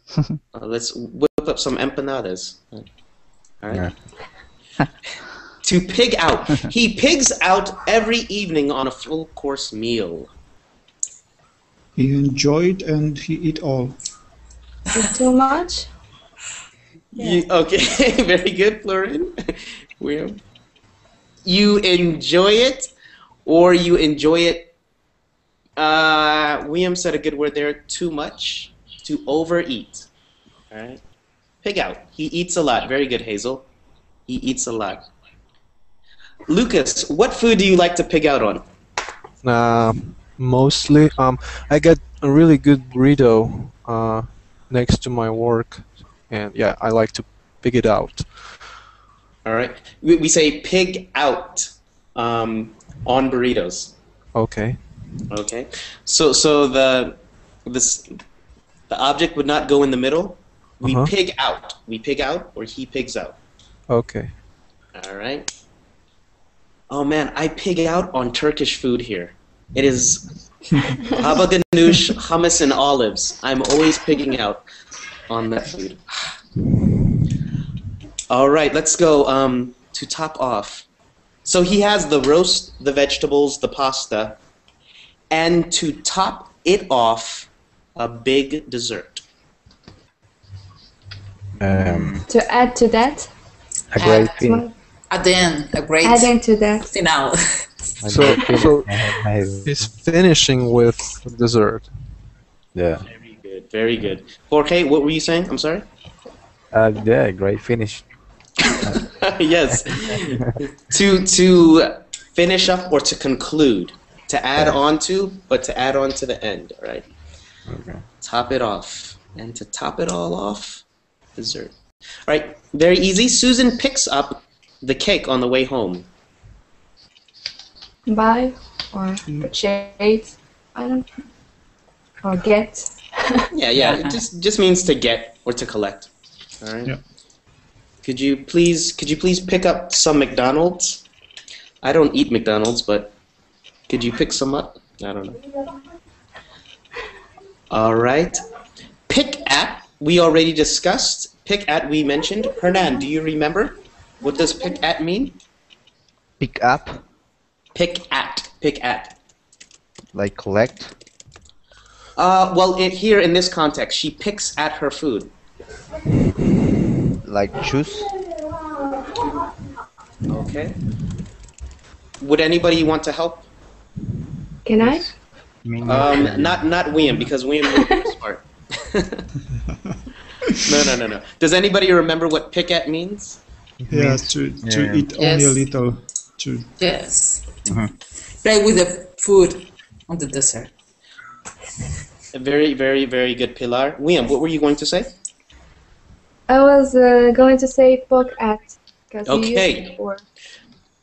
[SPEAKER 1] Let's whip up some empanadas. All right. Yeah. To pig out. He pigs out every evening on a full course meal.
[SPEAKER 8] He enjoyed and he eat all.
[SPEAKER 2] Too much?
[SPEAKER 1] Okay, very good, Florin. William. You enjoy it, or you enjoy it. William said a good word there. Too much, to overeat. All right. Pig out. He eats a lot. Very good, Hazel. He eats a lot. Lucas, what food do you like to pig out on?
[SPEAKER 3] Mostly, I get a really good burrito next to my work, and yeah, I like to pig it out.
[SPEAKER 1] All right. We say pig out on burritos.
[SPEAKER 3] Okay.
[SPEAKER 1] Okay. So the object would not go in the middle. We pig out. We pig out, or he pigs out.
[SPEAKER 3] Okay.
[SPEAKER 1] All right. Oh man, I pig out on Turkish food here. It is haba ganoush, hummus, and olives. I'm always pigging out on that food. All right, let's go to top off. So he has the roast, the vegetables, the pasta, and to top it off, a big dessert.
[SPEAKER 2] To add to that?
[SPEAKER 10] A great thing.
[SPEAKER 5] At the end, a great
[SPEAKER 2] adding to that
[SPEAKER 5] finale.
[SPEAKER 3] So he's finishing with dessert.
[SPEAKER 10] Yeah.
[SPEAKER 1] Very good, very good. Jorge, what were you saying? I'm sorry?
[SPEAKER 10] Yeah, great finish.
[SPEAKER 1] Yes. To finish up or to conclude. To add on to, but to add on to the end, all right?
[SPEAKER 10] Okay.
[SPEAKER 1] Top it off. And to top it all off, dessert. All right, very easy. Susan picks up the cake on the way home.
[SPEAKER 2] buy or purchase, I don't know, or get.
[SPEAKER 1] Yeah. It just means to get or to collect. All right.
[SPEAKER 8] Yeah.
[SPEAKER 1] Could you please pick up some McDonald's? I don't eat McDonald's, but could you pick some up? I don't know. All right. Pick at, we already discussed. Pick at, we mentioned. Hernan, do you remember? What does pick at mean?
[SPEAKER 7] Pick up,
[SPEAKER 1] Pick at. Pick at.
[SPEAKER 7] like collect.
[SPEAKER 1] Well, here in this context, she picks at her food.
[SPEAKER 7] Like choose.
[SPEAKER 1] Okay. Would anybody want to help?
[SPEAKER 2] Can I?
[SPEAKER 1] Not William, because William is smart. No. Does anybody remember what pick at means?
[SPEAKER 8] Yeah, to eat only a little.
[SPEAKER 5] Yes. Play with the food on the dessert.
[SPEAKER 1] Very, very, very good, Pilar. William, what were you going to say?
[SPEAKER 2] I was going to say poke at.
[SPEAKER 1] Okay.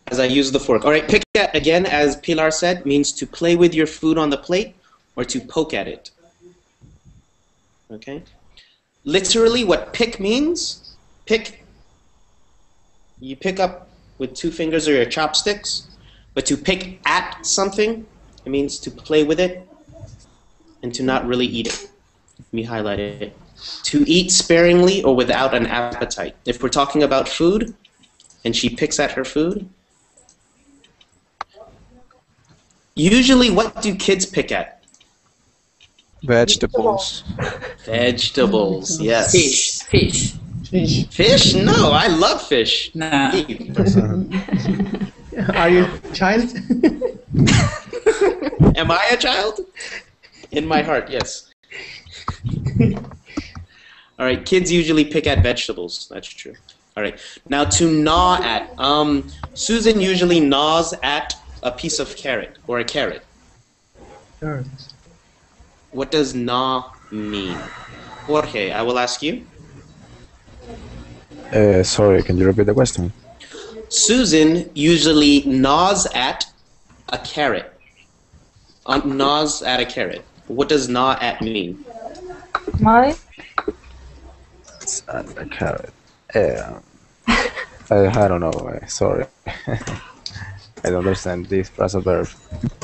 [SPEAKER 1] As I use the fork. All right, pick at, again, as Pilar said, means to play with your food on the plate or to poke at it. Okay? Literally, what pick means, pick, you pick up with 2 fingers or your chopsticks, but to pick at something, it means to play with it and to not really eat it. Let me highlight it. To eat sparingly or without an appetite. If we're talking about food, and she picks at her food, usually what do kids pick at?
[SPEAKER 3] Vegetables.
[SPEAKER 1] Vegetables, yes.
[SPEAKER 5] Fish.
[SPEAKER 1] Fish? No, I love fish.
[SPEAKER 5] Nah.
[SPEAKER 11] Are you a child?
[SPEAKER 1] Am I a child? In my heart, yes. All right, kids usually pick at vegetables. That's true. All right, now to gnaw at. Susan usually gnaws at a piece of carrot or a carrot.
[SPEAKER 11] Carrot.
[SPEAKER 1] What does gnaw mean? Jorge, I will ask you.
[SPEAKER 10] Sorry, can you repeat the question?
[SPEAKER 1] Susan usually gnaws at a carrot. Gnaws at a carrot. What does gnaw at mean?
[SPEAKER 12] My?
[SPEAKER 10] It's a carrot. I don't know. Sorry. I don't understand this phrasal verb.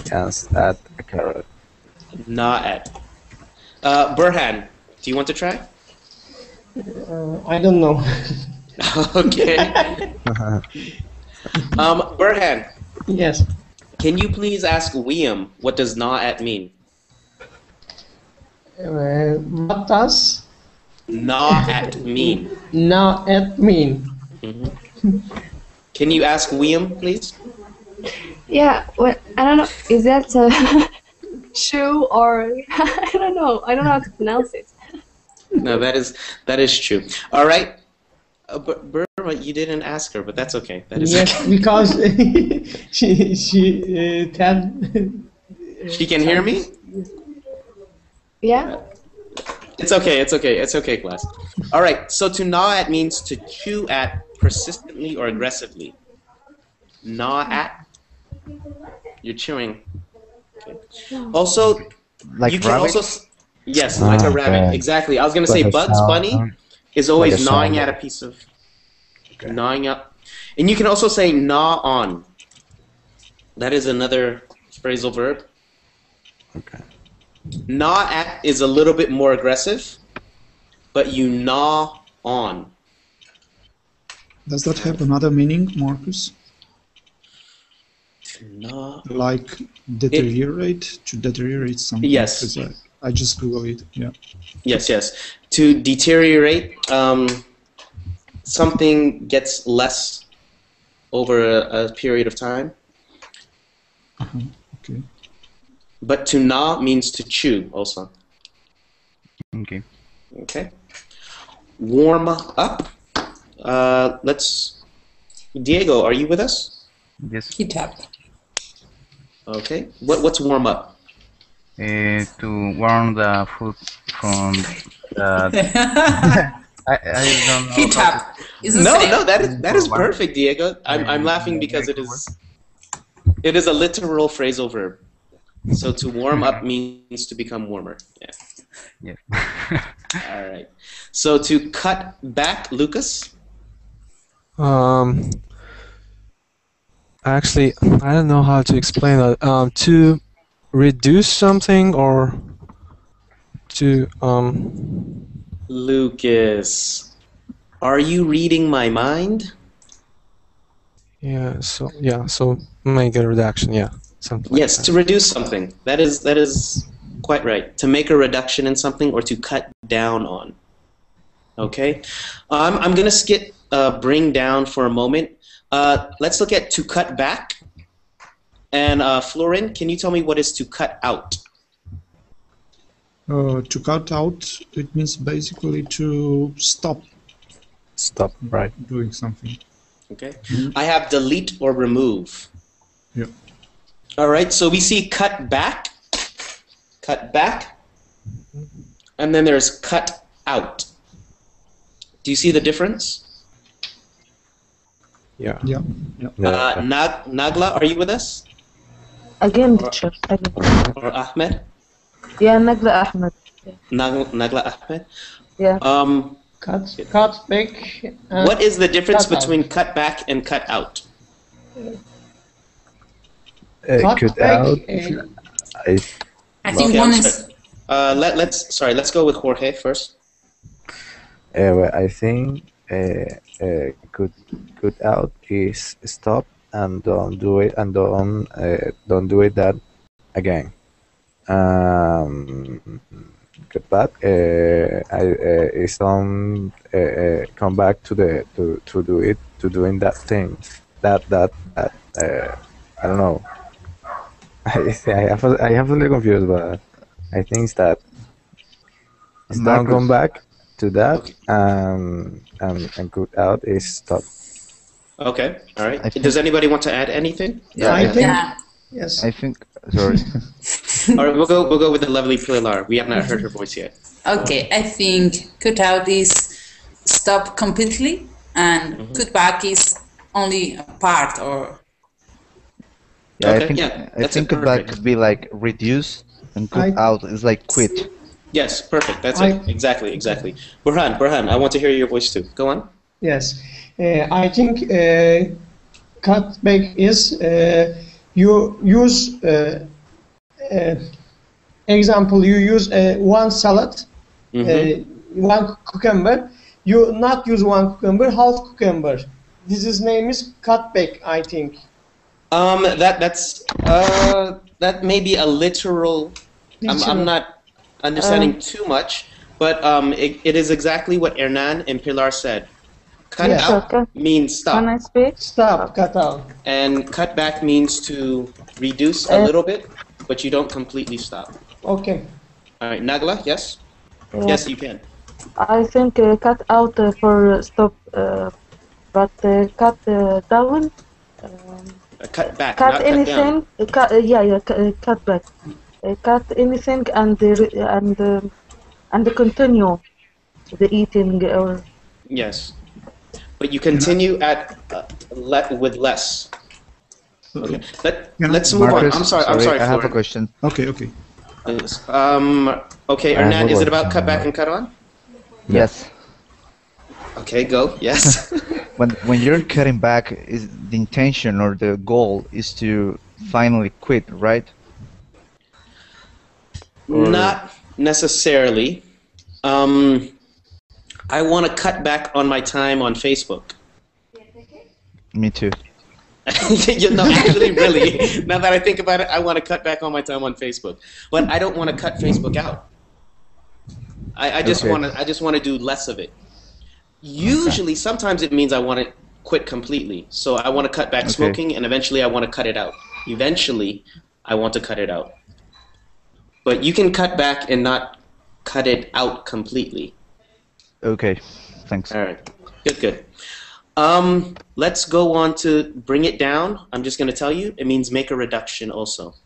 [SPEAKER 10] Yes, at a carrot.
[SPEAKER 1] Gnaw at. Burhan, do you want to try?
[SPEAKER 11] I don't know.
[SPEAKER 1] Okay. Burhan.
[SPEAKER 11] Yes.
[SPEAKER 1] Can you please ask Liam what does gnaw at mean?
[SPEAKER 11] What does
[SPEAKER 1] Gnaw at mean?
[SPEAKER 11] gnaw at mean?
[SPEAKER 1] Can you ask Liam, please?
[SPEAKER 2] Yeah, well, I don't know. Is that shoe or I don't know. I don't know how to pronounce it.
[SPEAKER 1] No, that is true. All right. Burma, you didn't ask her, but that's okay. That is
[SPEAKER 11] Yes,
[SPEAKER 1] okay.
[SPEAKER 11] because she
[SPEAKER 1] She can hear me?
[SPEAKER 2] Yeah.
[SPEAKER 1] It's okay. It's okay. It's okay, class. All right. So to gnaw at means to chew at persistently or aggressively. Gnaw at. You're chewing. Okay. Also,
[SPEAKER 7] Like
[SPEAKER 1] you can
[SPEAKER 7] rabbit?
[SPEAKER 1] also yes, like a rabbit.
[SPEAKER 10] Okay.
[SPEAKER 1] Exactly. I was gonna say
[SPEAKER 10] Like a
[SPEAKER 1] Bugs Bunny
[SPEAKER 10] sound.
[SPEAKER 1] is always
[SPEAKER 10] Like a
[SPEAKER 1] gnawing
[SPEAKER 10] sound.
[SPEAKER 1] at a piece of gnawing up, and you can also say gnaw on. That is another phrasal verb.
[SPEAKER 10] Okay.
[SPEAKER 1] Gnaw at is a little bit more aggressive, but you gnaw on.
[SPEAKER 8] Does that have another meaning, Marcus?
[SPEAKER 1] To gnaw.
[SPEAKER 8] Like deteriorate? To deteriorate something?
[SPEAKER 1] Yes.
[SPEAKER 8] 'Cause I just Google it. Yeah.
[SPEAKER 1] Yes, yes. To deteriorate, something gets less over a period of time.
[SPEAKER 8] Okay.
[SPEAKER 1] But to gnaw means to chew also.
[SPEAKER 9] Okay.
[SPEAKER 1] Okay. Warm up. Diego, are you with us?
[SPEAKER 9] Yes.
[SPEAKER 5] Heat up.
[SPEAKER 1] Okay. What's warm up?
[SPEAKER 9] To warm the food from the. I don't know.
[SPEAKER 5] Heat up. Is the
[SPEAKER 1] No,
[SPEAKER 5] same.
[SPEAKER 1] no, that is perfect, Diego. I'm laughing because it is a literal phrasal verb. So to warm up means to become warmer. Yeah.
[SPEAKER 9] Yeah.
[SPEAKER 1] All right. So to cut back, Lucas.
[SPEAKER 3] Actually, I don't know how to explain that. To reduce something or to
[SPEAKER 1] Lucas, are you reading my mind?
[SPEAKER 3] so make a reduction, yeah. Something
[SPEAKER 1] Yes,
[SPEAKER 3] like
[SPEAKER 1] to reduce something. That is quite right. To make a reduction in something or to cut down on. Okay. I'm gonna skip bring down for a moment. Let's look at to cut back. And Florin, can you tell me what is to cut out?
[SPEAKER 8] To cut out, it means basically to stop.
[SPEAKER 10] Stop, right.
[SPEAKER 8] Doing something.
[SPEAKER 1] Okay. I have delete or remove.
[SPEAKER 8] Yeah.
[SPEAKER 1] All right, so we see cut back, and then there's cut out. Do you see the difference?
[SPEAKER 3] Yeah.
[SPEAKER 8] Yeah.
[SPEAKER 1] Nagla, are you with us?
[SPEAKER 12] Again, teacher. Again.
[SPEAKER 1] Or Ahmed?
[SPEAKER 12] Yeah, Nagla Ahmed.
[SPEAKER 1] Nagla Ahmed?
[SPEAKER 12] Yeah.
[SPEAKER 11] cut back.
[SPEAKER 1] What is the difference
[SPEAKER 11] cut out.
[SPEAKER 1] between cut back and cut out?
[SPEAKER 10] Cut
[SPEAKER 11] back,
[SPEAKER 10] out.
[SPEAKER 5] I think
[SPEAKER 1] Okay,
[SPEAKER 5] one
[SPEAKER 1] I'm
[SPEAKER 5] is.
[SPEAKER 1] let's go with Jorge first.
[SPEAKER 10] Well, I think cut out is stop and don't do it and don't do it that again. Cut back is come back to doing that thing that I don't know. I have a little confused, but I think it's that. Don't come back to that, and cut out is stop.
[SPEAKER 1] Okay, all right. Does anybody want to add anything?
[SPEAKER 11] Yeah, I think.
[SPEAKER 5] Yeah.
[SPEAKER 11] Yes.
[SPEAKER 7] I think. Sorry.
[SPEAKER 1] All right, we'll go with the lovely Pilar. We have not heard her voice yet.
[SPEAKER 5] Okay, I think cut out is stop completely, and cut back is only a part or.
[SPEAKER 7] Yeah,
[SPEAKER 1] Okay,
[SPEAKER 7] I think
[SPEAKER 1] yeah,
[SPEAKER 7] I
[SPEAKER 1] that's
[SPEAKER 7] think
[SPEAKER 1] it,
[SPEAKER 7] cut back
[SPEAKER 1] perfect.
[SPEAKER 7] could be like reduce, and cut out is like quit.
[SPEAKER 1] Yes, perfect. That's it. Exactly, exactly. Burhan, I want to hear your voice too. Go on.
[SPEAKER 11] Yes, I think cutback is you use example. You use one salad, one cucumber. You not use one cucumber, half cucumber. This is name is cutback, I think.
[SPEAKER 1] That may be a literal. I'm not understanding too much, but it is exactly what Hernan and Pilar said. Cut out means stop.
[SPEAKER 12] Can I speak?
[SPEAKER 11] Stop, cut out.
[SPEAKER 1] And cut back means to reduce a little bit, but you don't completely stop.
[SPEAKER 11] Okay.
[SPEAKER 1] All right, Nagla, yes?
[SPEAKER 12] Yeah.
[SPEAKER 1] Yes, you can.
[SPEAKER 12] I think cut out for stop, but cut down.
[SPEAKER 1] Cut back,
[SPEAKER 12] Cut
[SPEAKER 1] not
[SPEAKER 12] anything.
[SPEAKER 1] cut down.
[SPEAKER 12] Cut back. Cut anything and continue the eating or.
[SPEAKER 1] Yes, but you continue at with less. Okay. Let's move
[SPEAKER 7] Marcus,
[SPEAKER 1] on. I'm sorry.
[SPEAKER 7] I have a
[SPEAKER 1] Florin.
[SPEAKER 7] question.
[SPEAKER 8] Okay.
[SPEAKER 1] Okay, Hernan, is it about cut back and cut on?
[SPEAKER 7] Yes.
[SPEAKER 1] Okay, go. Yes.
[SPEAKER 7] When you're cutting back, is the intention or the goal is to finally quit, right?
[SPEAKER 1] Not necessarily. I want to cut back on my time on Facebook.
[SPEAKER 7] Me too.
[SPEAKER 1] No, actually, really. Now that I think about it, I want to cut back on my time on Facebook, but I don't want to cut Facebook out. I just want to do less of it. Usually, sometimes it means I want to quit completely. So I want to cut back smoking, and eventually I want to cut it out. Eventually, I want to cut it out. But you can cut back and not cut it out completely.
[SPEAKER 7] Okay, thanks.
[SPEAKER 1] All right, good. Let's go on to bring it down. I'm just going to tell you, it means make a reduction also.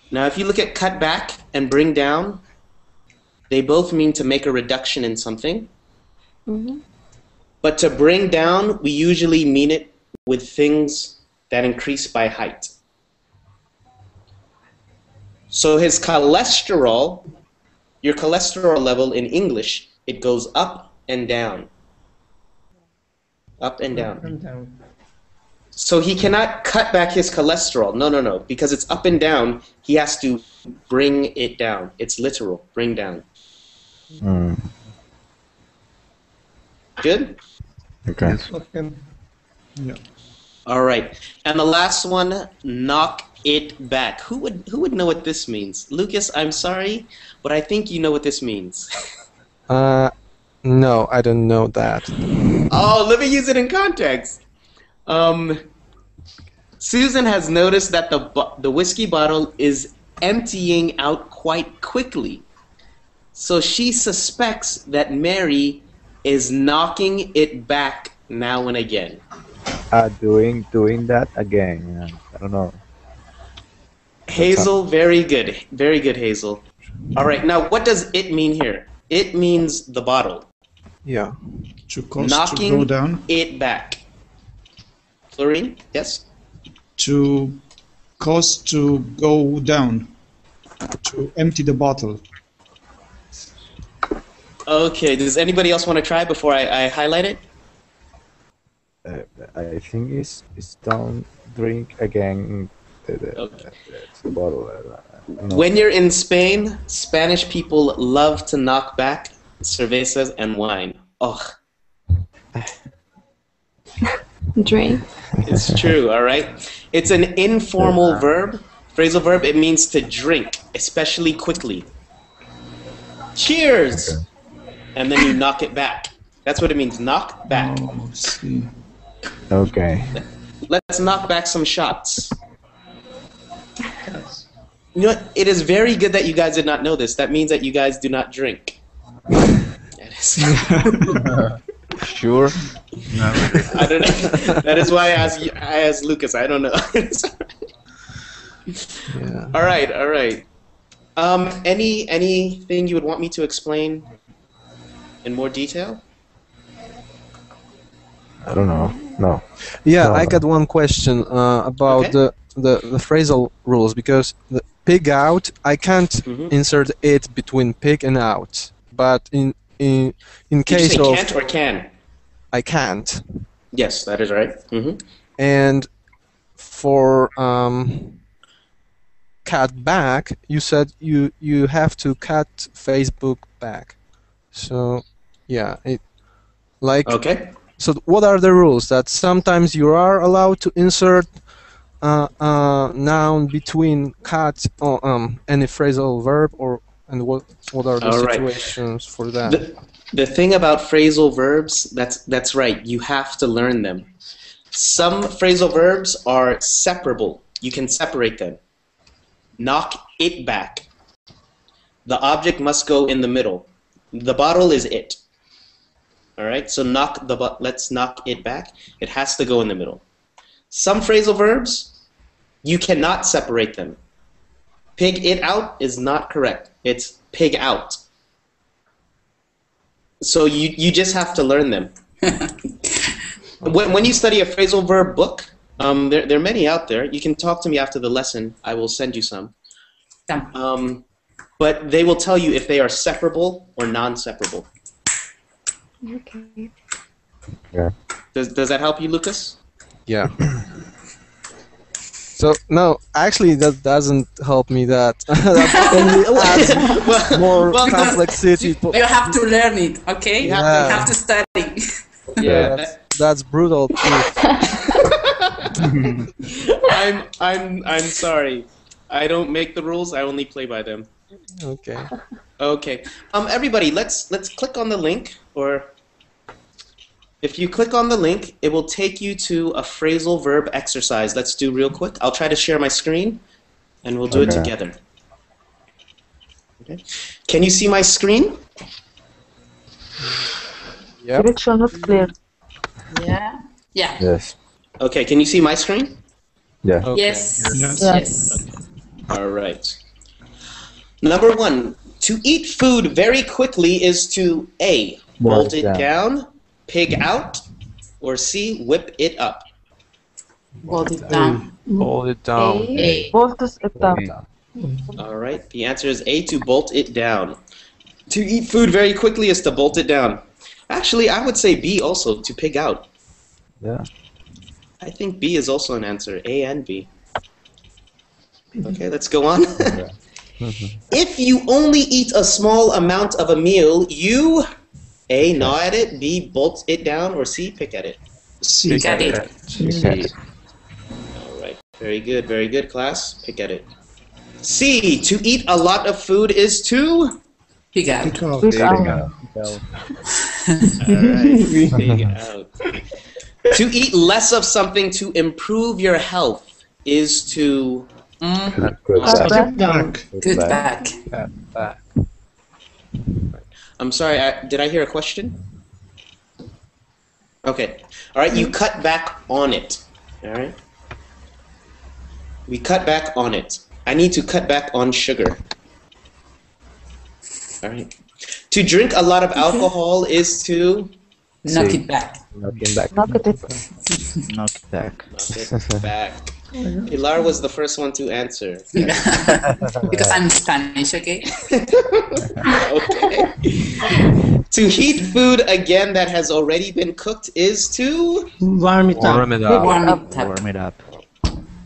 [SPEAKER 1] Now, if you look at cut back and bring down, they both mean to make a reduction in something. But to bring down, we usually mean it with things that increase by height. So his cholesterol, your cholesterol level in English, it goes up and down. Up and down. So he cannot cut back his cholesterol. No. Because it's up and down, he has to bring it down. It's literal, bring down. Good?
[SPEAKER 10] Okay.
[SPEAKER 8] Yeah.
[SPEAKER 1] All right. And the last one, knock it back. Who would know what this means? Lucas, I'm sorry, but I think you know what this means.
[SPEAKER 3] No, I don't know that.
[SPEAKER 1] Oh, let me use it in context. Susan has noticed that the whiskey bottle is emptying out quite quickly. So she suspects that Mary is knocking it back now and again.
[SPEAKER 10] Doing that again. Yeah. I don't know.
[SPEAKER 1] Hazel, very good. Very good, Hazel. All right, now what does it mean here? It means the bottle.
[SPEAKER 3] Yeah.
[SPEAKER 1] Knocking
[SPEAKER 8] to go down.
[SPEAKER 1] it back. Florine, yes?
[SPEAKER 8] To cause to go down. To empty the bottle.
[SPEAKER 1] Okay, does anybody else want to try before I highlight it?
[SPEAKER 10] I think it's don't drink again the bottle. No.
[SPEAKER 1] When you're in Spain, Spanish people love to knock back cervezas and wine. Ugh.
[SPEAKER 2] Drink.
[SPEAKER 1] It's true, all right? It's an informal verb, phrasal verb. It means to drink, especially quickly. Cheers! Okay. And then you knock it back. That's what it means, knock back.
[SPEAKER 8] Oh, see.
[SPEAKER 10] Okay.
[SPEAKER 1] Let's knock back some shots. You know what? It is very good that you guys did not know this. That means that you guys do not drink. That is.
[SPEAKER 7] Sure.
[SPEAKER 1] No. I don't know. That is why I asked Lucas. I don't know. Yeah. All right. Anything you would want me to explain in more detail?
[SPEAKER 10] I don't know. No.
[SPEAKER 3] Yeah,
[SPEAKER 10] No,
[SPEAKER 3] I
[SPEAKER 10] no.
[SPEAKER 3] got one question about
[SPEAKER 1] Okay.
[SPEAKER 3] the phrasal rules, because the pig out, I can't insert it between pig and out. But in
[SPEAKER 1] Did you
[SPEAKER 3] case
[SPEAKER 1] say
[SPEAKER 3] of
[SPEAKER 1] can't or can?
[SPEAKER 3] I can't.
[SPEAKER 1] Yes, that is right.
[SPEAKER 3] And for cut back, you said you have to cut Facebook back. So yeah,
[SPEAKER 1] Okay.
[SPEAKER 3] So what are the rules? That sometimes you are allowed to insert noun between cut or any phrasal verb, and what are the
[SPEAKER 1] All right.
[SPEAKER 3] situations for that?
[SPEAKER 1] The thing about phrasal verbs, that's right. You have to learn them. Some phrasal verbs are separable. You can separate them. Knock it back. The object must go in the middle. The bottle is it. All right. So let's knock it back. It has to go in the middle. Some phrasal verbs, you cannot separate them. Pig it out is not correct. It's pig out. So you just have to learn them. When you study a phrasal verb book, there are many out there. You can talk to me after the lesson. I will send you some. But they will tell you if they are separable or non-separable.
[SPEAKER 2] Okay.
[SPEAKER 10] Yeah.
[SPEAKER 1] Does that help you, Lucas?
[SPEAKER 3] Yeah. So no, actually that doesn't help me. That only adds more complexity.
[SPEAKER 5] You have to learn it, okay? You have to study.
[SPEAKER 3] Yeah, that's brutal truth.
[SPEAKER 1] I'm sorry. I don't make the rules. I only play by them.
[SPEAKER 3] Okay.
[SPEAKER 1] Okay. Everybody, let's click on the link, or if you click on the link, it will take you to a phrasal verb exercise. Let's do real quick. I'll try to share my screen, and we'll do it together. Okay. Can you see my screen?
[SPEAKER 12] Yeah. Connection not clear.
[SPEAKER 5] Yeah. Yeah.
[SPEAKER 10] Yes.
[SPEAKER 1] Okay. Can you see my screen?
[SPEAKER 10] Yeah.
[SPEAKER 3] Okay.
[SPEAKER 5] Yes.
[SPEAKER 1] All right. Number 1, to eat food very quickly is to A, bolt it down, pig out, or C, whip it up.
[SPEAKER 5] Bolt it down.
[SPEAKER 3] Hold it down.
[SPEAKER 5] A.
[SPEAKER 12] Bolt it down.
[SPEAKER 1] All right. The answer is A, to bolt it down. To eat food very quickly is to bolt it down. Actually, I would say B also, to pig out.
[SPEAKER 10] Yeah.
[SPEAKER 1] I think B is also an answer, A and B. Okay, let's go on. If you only eat a small amount of a meal, you A, gnaw at it, B, bolt it down, or C, pick at it.
[SPEAKER 8] C.
[SPEAKER 5] Pick at it.
[SPEAKER 1] All right, very good, class. Pick at it. C, to eat a lot of food is to
[SPEAKER 5] Pick out.
[SPEAKER 8] Pick out.
[SPEAKER 1] All right, pig out. To eat less of something to improve your health is to
[SPEAKER 8] Cut back.
[SPEAKER 5] Good back.
[SPEAKER 1] I'm sorry, did I hear a question? Okay. All right, you cut back on it. All right? We cut back on it. I need to cut back on sugar. All right. To drink a lot of alcohol is to
[SPEAKER 5] Knock it back.
[SPEAKER 10] Knock it back.
[SPEAKER 12] Knock it.
[SPEAKER 7] Knock it back.
[SPEAKER 1] knock it back. Pilar was the first one to answer.
[SPEAKER 5] Because I'm Spanish, okay?
[SPEAKER 1] Okay. To heat food again that has already been cooked is to
[SPEAKER 11] Warm it up.
[SPEAKER 3] Warm it up.
[SPEAKER 5] Warm it up.
[SPEAKER 7] Warm it up.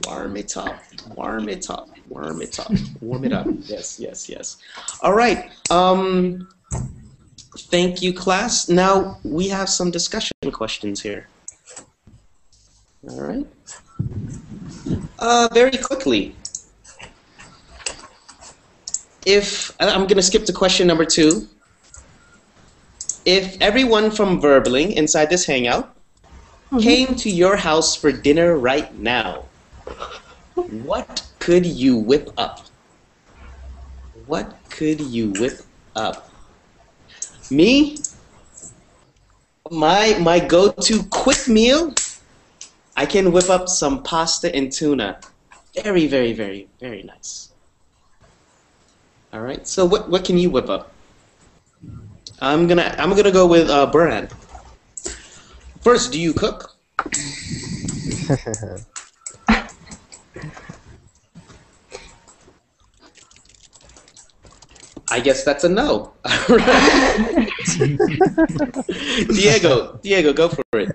[SPEAKER 1] warm it up. Warm it up. Warm it up. Warm it up. Yes. All right. Thank you, class. Now we have some discussion questions here. All right. Very quickly. If I'm going to skip to question number 2. If everyone from Verbling inside this hangout came to your house for dinner right now, what could you whip up? What could you whip up? Me? My go-to quick meal, I can whip up some pasta and tuna. Very, very, very, very nice. All right. So what can you whip up? I'm gonna go with Burhan. First, do you cook? I guess that's a no. Diego, go for it.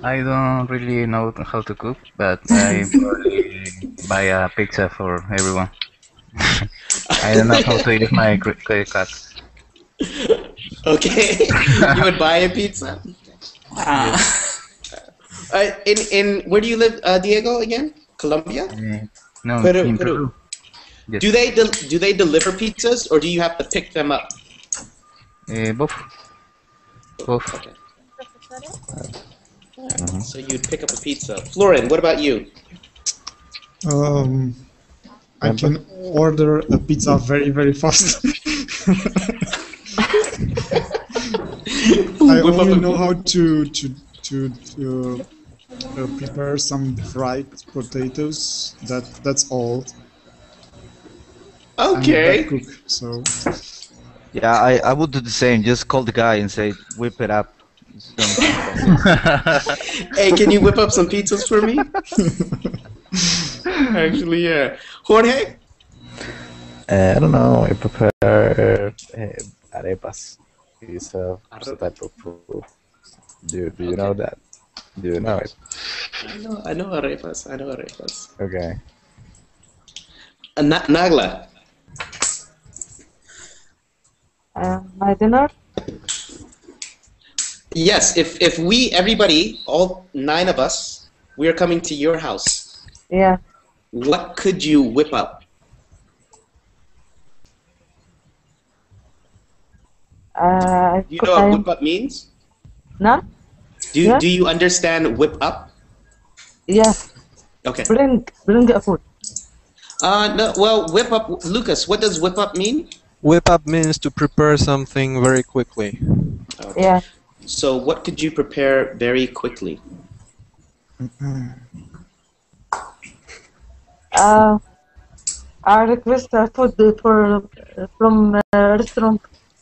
[SPEAKER 9] I don't really know how to cook, but I probably buy a pizza for everyone. I don't know how to use my credit card.
[SPEAKER 1] Okay, you would buy a pizza. In where do you live, Diego? Again, Colombia?
[SPEAKER 9] No,
[SPEAKER 1] Peru.
[SPEAKER 9] in Peru. Yes.
[SPEAKER 1] Do they deliver pizzas, or do you have to pick them up?
[SPEAKER 9] Both. Both.
[SPEAKER 1] Okay. So you'd pick up a pizza. Florin, what about you?
[SPEAKER 8] I can order a pizza very, very fast. I only know how to prepare some fried potatoes. That's all.
[SPEAKER 1] Okay.
[SPEAKER 8] I'm a bad cook, so.
[SPEAKER 7] Yeah, I would do the same. Just call the guy and say, whip it up.
[SPEAKER 1] Hey, can you whip up some pizzas for me? Actually, yeah. Jorge?
[SPEAKER 10] I don't know. I prepare arepas. It's a type of food. Do you know that? Do you know it?
[SPEAKER 1] I know arepas.
[SPEAKER 10] Okay.
[SPEAKER 1] Nagla?
[SPEAKER 12] My dinner?
[SPEAKER 1] Yes, if we, everybody, all 9 of us, we are coming to your house.
[SPEAKER 12] Yeah.
[SPEAKER 1] What could you whip up? Do you know what whip up means?
[SPEAKER 12] No?
[SPEAKER 1] Do you understand whip up?
[SPEAKER 12] Yes.
[SPEAKER 1] Okay.
[SPEAKER 12] Bring a food.
[SPEAKER 1] No, well, whip up, Lucas, what does whip up mean?
[SPEAKER 3] Whip up means to prepare something very quickly.
[SPEAKER 1] Okay.
[SPEAKER 12] Yeah.
[SPEAKER 1] So what could you prepare very quickly?
[SPEAKER 12] I request food from restaurant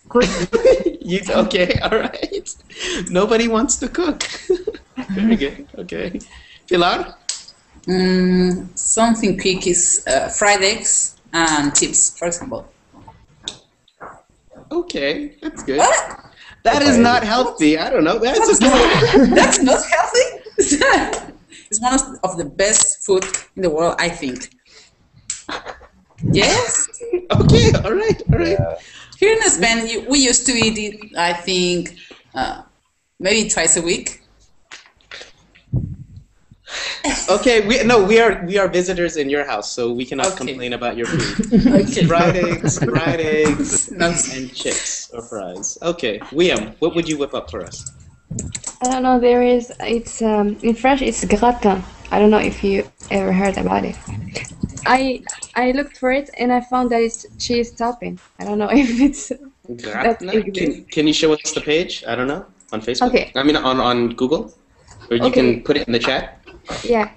[SPEAKER 12] quickly.
[SPEAKER 1] Okay, all right. Nobody wants to cook. Very good. Okay. Pilar?
[SPEAKER 5] Something quick is fried eggs and chips, for example.
[SPEAKER 1] Okay, that's good. What? That is not healthy. I don't know. That's
[SPEAKER 5] That's not healthy? It's one of the best food in the world, I think. Yes?
[SPEAKER 1] Okay, all right.
[SPEAKER 5] Here in Spain, we used to eat it, I think, maybe twice a week.
[SPEAKER 1] Okay, we are visitors in your house, so we cannot complain about your food.
[SPEAKER 5] Okay.
[SPEAKER 1] Fried eggs, and chips or fries. Okay, William, what would you whip up for us?
[SPEAKER 2] I don't know. It's in French. It's gratin. I don't know if you ever heard about it. I looked for it and I found that it's cheese topping. I don't know if it's
[SPEAKER 1] Gratin? Can you show us the page? I don't know, on Facebook.
[SPEAKER 2] Okay.
[SPEAKER 1] I mean on Google, or you can put it in the chat.
[SPEAKER 2] Yeah.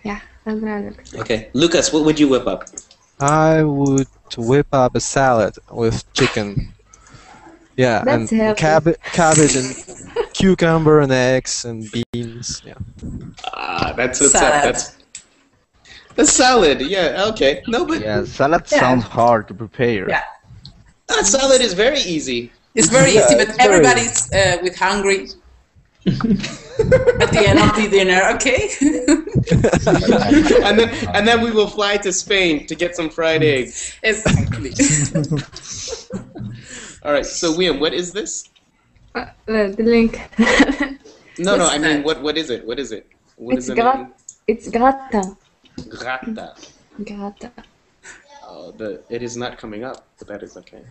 [SPEAKER 2] I'm gonna look.
[SPEAKER 1] Okay, Lucas, what would you whip up?
[SPEAKER 3] I would whip up a salad with chicken. Yeah,
[SPEAKER 2] That's
[SPEAKER 3] and cabbage and cucumber and eggs and beans. Yeah.
[SPEAKER 1] That's what's up. That's a salad. Yeah. Okay. No, but
[SPEAKER 7] yeah, salad sounds hard to prepare.
[SPEAKER 5] Yeah.
[SPEAKER 1] Salad is very easy.
[SPEAKER 5] It's very easy, but everybody's with hungry at the end of the dinner. Okay.
[SPEAKER 1] and then we will fly to Spain to get some fried eggs.
[SPEAKER 5] Exactly.
[SPEAKER 1] All right. So, William, what is this?
[SPEAKER 2] The link.
[SPEAKER 1] No, I mean, what is it? What is it? What is the name?
[SPEAKER 2] It's gratin.
[SPEAKER 1] Gratin.
[SPEAKER 2] Gratin.
[SPEAKER 1] Oh, it is not coming up, but that is okay.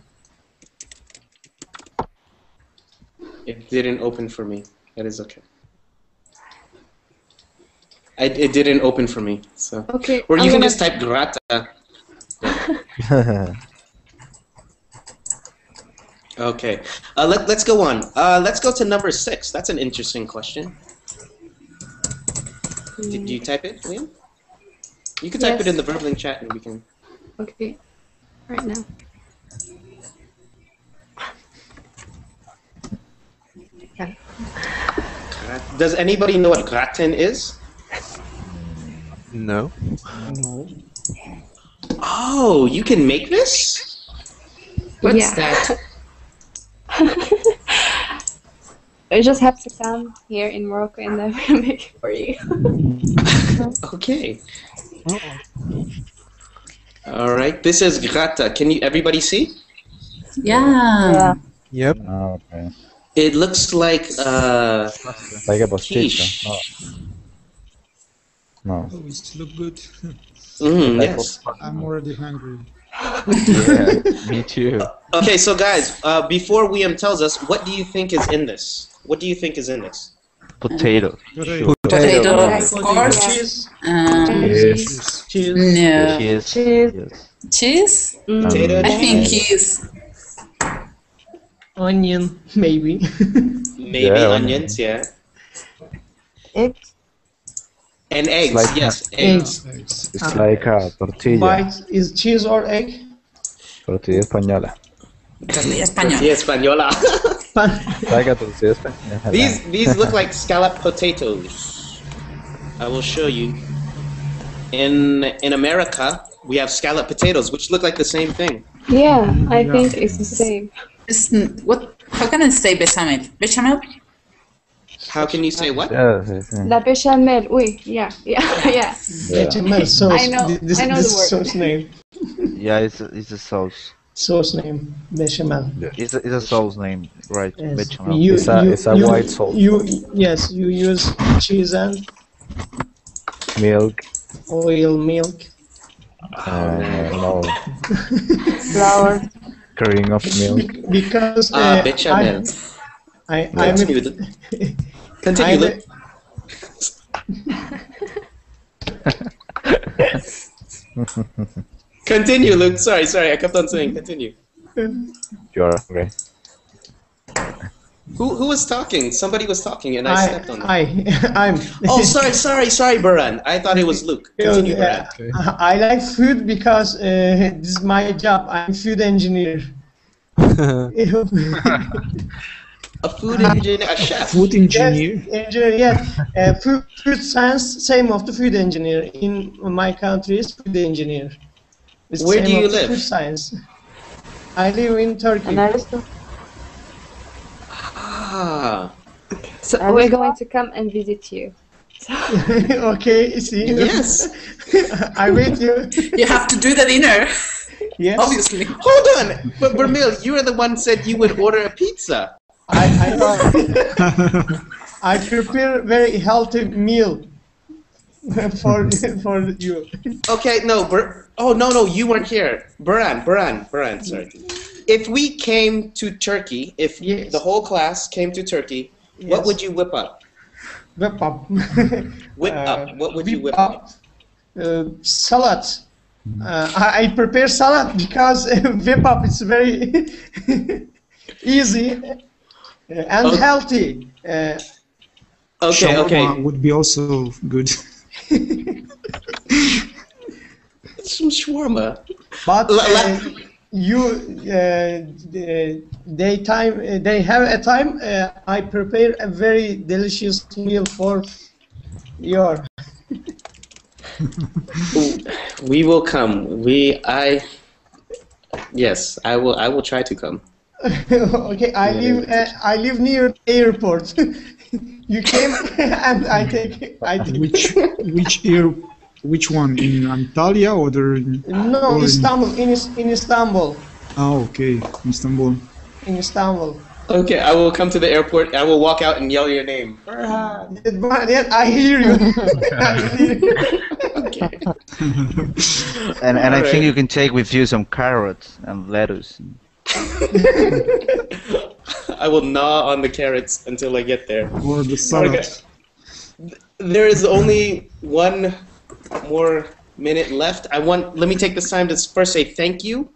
[SPEAKER 1] It didn't open for me. That is okay. It didn't open for me, so.
[SPEAKER 2] Okay.
[SPEAKER 1] Or you can just type gratin. Okay. Let's go on. Let's go to number 6. That's an interesting question. Did you type it, Liam? You can type it in the verb link chat, and we can.
[SPEAKER 2] Okay. Right now.
[SPEAKER 1] Does anybody know what gratin is?
[SPEAKER 3] No.
[SPEAKER 11] No.
[SPEAKER 1] Oh, you can make this?
[SPEAKER 5] What's that?
[SPEAKER 2] You just have to come here in Morocco and then we'll make it for you.
[SPEAKER 1] Okay. All right. This is grata. Can you everybody see?
[SPEAKER 5] Yeah.
[SPEAKER 3] Yep.
[SPEAKER 10] Okay.
[SPEAKER 1] It looks like
[SPEAKER 10] Like a pasticho.
[SPEAKER 1] quiche.
[SPEAKER 10] No.
[SPEAKER 8] Oh, it look good.
[SPEAKER 1] Yes.
[SPEAKER 8] I'm already hungry.
[SPEAKER 7] Yeah, me too.
[SPEAKER 1] Okay, so guys, before William tells us, what do you think is in this? What do you think is in this?
[SPEAKER 7] Potato.
[SPEAKER 5] Potato, of course.
[SPEAKER 11] Cheese.
[SPEAKER 10] Yes.
[SPEAKER 11] Cheese.
[SPEAKER 5] No.
[SPEAKER 7] Cheese.
[SPEAKER 12] Cheese.
[SPEAKER 7] Yes.
[SPEAKER 5] Cheese?
[SPEAKER 1] Potato
[SPEAKER 5] I think
[SPEAKER 1] cheese?
[SPEAKER 5] cheese.
[SPEAKER 11] Onion, maybe.
[SPEAKER 1] Maybe
[SPEAKER 10] Yeah,
[SPEAKER 1] onions, yeah.
[SPEAKER 12] Eggs.
[SPEAKER 1] And eggs,
[SPEAKER 10] like
[SPEAKER 1] yes,
[SPEAKER 11] Eggs.
[SPEAKER 1] eggs.
[SPEAKER 10] It's like a tortilla.
[SPEAKER 11] White is cheese or egg?
[SPEAKER 10] Tortilla española.
[SPEAKER 5] Tortilla española.
[SPEAKER 1] Tortilla española.
[SPEAKER 10] Like a tortilla española.
[SPEAKER 1] These look like scallop potatoes. I will show you. In America, we have scallop potatoes, which look like the same thing.
[SPEAKER 2] Yeah, I think it's the same.
[SPEAKER 5] What? How can I say bechamel? Bechamel?
[SPEAKER 1] How can you say what?
[SPEAKER 10] Yes, yes, yes.
[SPEAKER 2] La bechamel. Uy, yeah.
[SPEAKER 11] Bechamel sauce.
[SPEAKER 2] I know
[SPEAKER 11] This
[SPEAKER 2] the word.
[SPEAKER 11] sauce name.
[SPEAKER 7] Yeah, it's a sauce.
[SPEAKER 11] Sauce name. Bechamel.
[SPEAKER 7] It's a sauce name, right?
[SPEAKER 11] Yes.
[SPEAKER 7] Bechamel.
[SPEAKER 10] It's a white sauce.
[SPEAKER 11] Yes, you use cheese and
[SPEAKER 10] Milk.
[SPEAKER 11] oil, milk.
[SPEAKER 10] No.
[SPEAKER 12] Flour.
[SPEAKER 10] Cream of milk.
[SPEAKER 11] Because
[SPEAKER 1] bechamel.
[SPEAKER 11] I'm
[SPEAKER 1] Continue, Luke. Continue, Luke. Sorry, I kept on saying continue.
[SPEAKER 10] You're hungry.
[SPEAKER 1] Who was talking? Somebody was talking and I stepped on them.
[SPEAKER 11] I'm.
[SPEAKER 1] Oh, sorry, Baran. I thought it was Luke. Continue, Baran.
[SPEAKER 11] I like food because this is my job. I'm food engineer.
[SPEAKER 1] A food engineer, a chef.
[SPEAKER 8] Food engineer.
[SPEAKER 11] Yes, engineer, yes. Food science, same of the food engineer. In my country is food engineer. It's
[SPEAKER 1] Where
[SPEAKER 11] same
[SPEAKER 1] do you
[SPEAKER 11] of the
[SPEAKER 1] live?
[SPEAKER 11] Food science. I live in Turkey.
[SPEAKER 12] And Aristo.
[SPEAKER 1] Ah,
[SPEAKER 2] So we're going to come and visit you.
[SPEAKER 11] Okay, see.
[SPEAKER 1] yes.
[SPEAKER 11] I wait you.
[SPEAKER 5] You have to do the dinner.
[SPEAKER 11] Yes.
[SPEAKER 5] Obviously.
[SPEAKER 1] Hold on, but Vermil, you were the one said you would order a pizza.
[SPEAKER 11] I know. I prepare very healthy meal for you.
[SPEAKER 1] Okay, no, no, you weren't here. Baran, sorry. If we came to Turkey, if
[SPEAKER 11] Yes.
[SPEAKER 1] the whole class came to Turkey, what
[SPEAKER 11] Yes.
[SPEAKER 1] would you whip up?
[SPEAKER 11] Whip up.
[SPEAKER 1] Whip up. What would you whip up?
[SPEAKER 11] Salad. I prepare salad because whip up is very easy and
[SPEAKER 1] Okay.
[SPEAKER 11] healthy.
[SPEAKER 1] Okay,
[SPEAKER 8] Shawarma would be also good.
[SPEAKER 1] Some shawarma.
[SPEAKER 11] But
[SPEAKER 1] La-
[SPEAKER 11] they have a time. I prepare a very delicious meal for your.
[SPEAKER 1] We will come. Yes, I will try to come.
[SPEAKER 11] Okay, I live near the airport. You came and I take.
[SPEAKER 8] Which one, in Antalya or
[SPEAKER 11] No,
[SPEAKER 8] or
[SPEAKER 11] Istanbul. In Istanbul.
[SPEAKER 8] Oh, okay, Istanbul.
[SPEAKER 11] In Istanbul.
[SPEAKER 1] Okay, I will come to the airport. I will walk out and yell your name.
[SPEAKER 11] Yeah, I hear you.
[SPEAKER 1] Okay.
[SPEAKER 7] And I
[SPEAKER 1] Alright.
[SPEAKER 7] think you can take with you some carrots and lettuce.
[SPEAKER 1] I will gnaw on the carrots until I get there.
[SPEAKER 8] Or the salad.
[SPEAKER 1] Okay. There is only one more minute left. Let me take this time to first say thank you.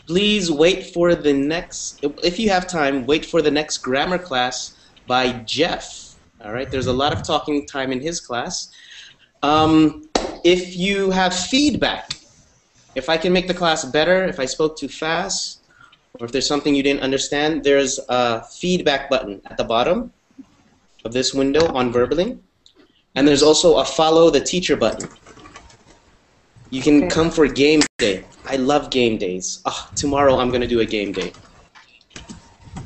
[SPEAKER 1] Please wait for the next, if you have time, wait for the next grammar class by Jeff. All right, there's a lot of talking time in his class. If you have feedback, if I can make the class better, if I spoke too fast, or if there's something you didn't understand, there's a feedback button at the bottom. of this window on Verbally. And there's also a follow the teacher button. You can come for game day. I love game days. Oh, tomorrow I'm going to do a game day.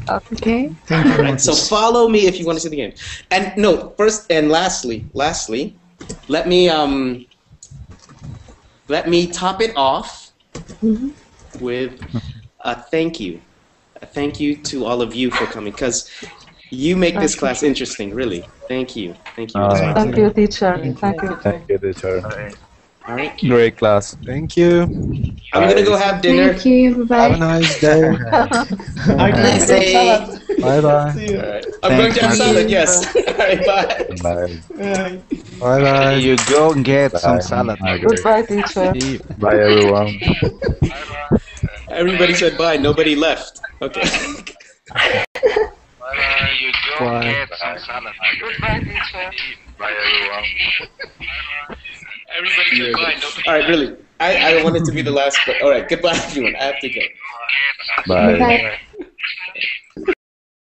[SPEAKER 2] Okay.
[SPEAKER 8] Thank you.
[SPEAKER 1] Right, so follow me if you want to see the game. And no, first and lastly, let me top it off with a thank you. A thank you to all of you for coming, because you make this class interesting, really. Thank you. Thank you.
[SPEAKER 12] Thank you, teacher. Thank you.
[SPEAKER 10] Thank you, teacher.
[SPEAKER 1] All right.
[SPEAKER 3] Great class. Thank you.
[SPEAKER 1] I'm going to go have dinner.
[SPEAKER 2] Thank you. Bye-bye.
[SPEAKER 3] Have a nice day.
[SPEAKER 1] Nice day.
[SPEAKER 3] Bye-bye.
[SPEAKER 11] See you.
[SPEAKER 1] All right. I'm going to have salad, yes. All right, bye.
[SPEAKER 10] Bye.
[SPEAKER 3] Bye-bye.
[SPEAKER 7] You go and get some salad.
[SPEAKER 12] Goodbye, teacher.
[SPEAKER 10] Bye, everyone.
[SPEAKER 1] Everybody said bye. Nobody left. Okay.
[SPEAKER 9] You go
[SPEAKER 3] Bye.
[SPEAKER 9] get some salad.
[SPEAKER 12] Goodbye, teacher.
[SPEAKER 9] Bye, everyone.
[SPEAKER 1] Everybody said bye. All right, really. I wanted to be the last, but all right. Goodbye, everyone. I have to go.
[SPEAKER 10] Bye.
[SPEAKER 2] Bye.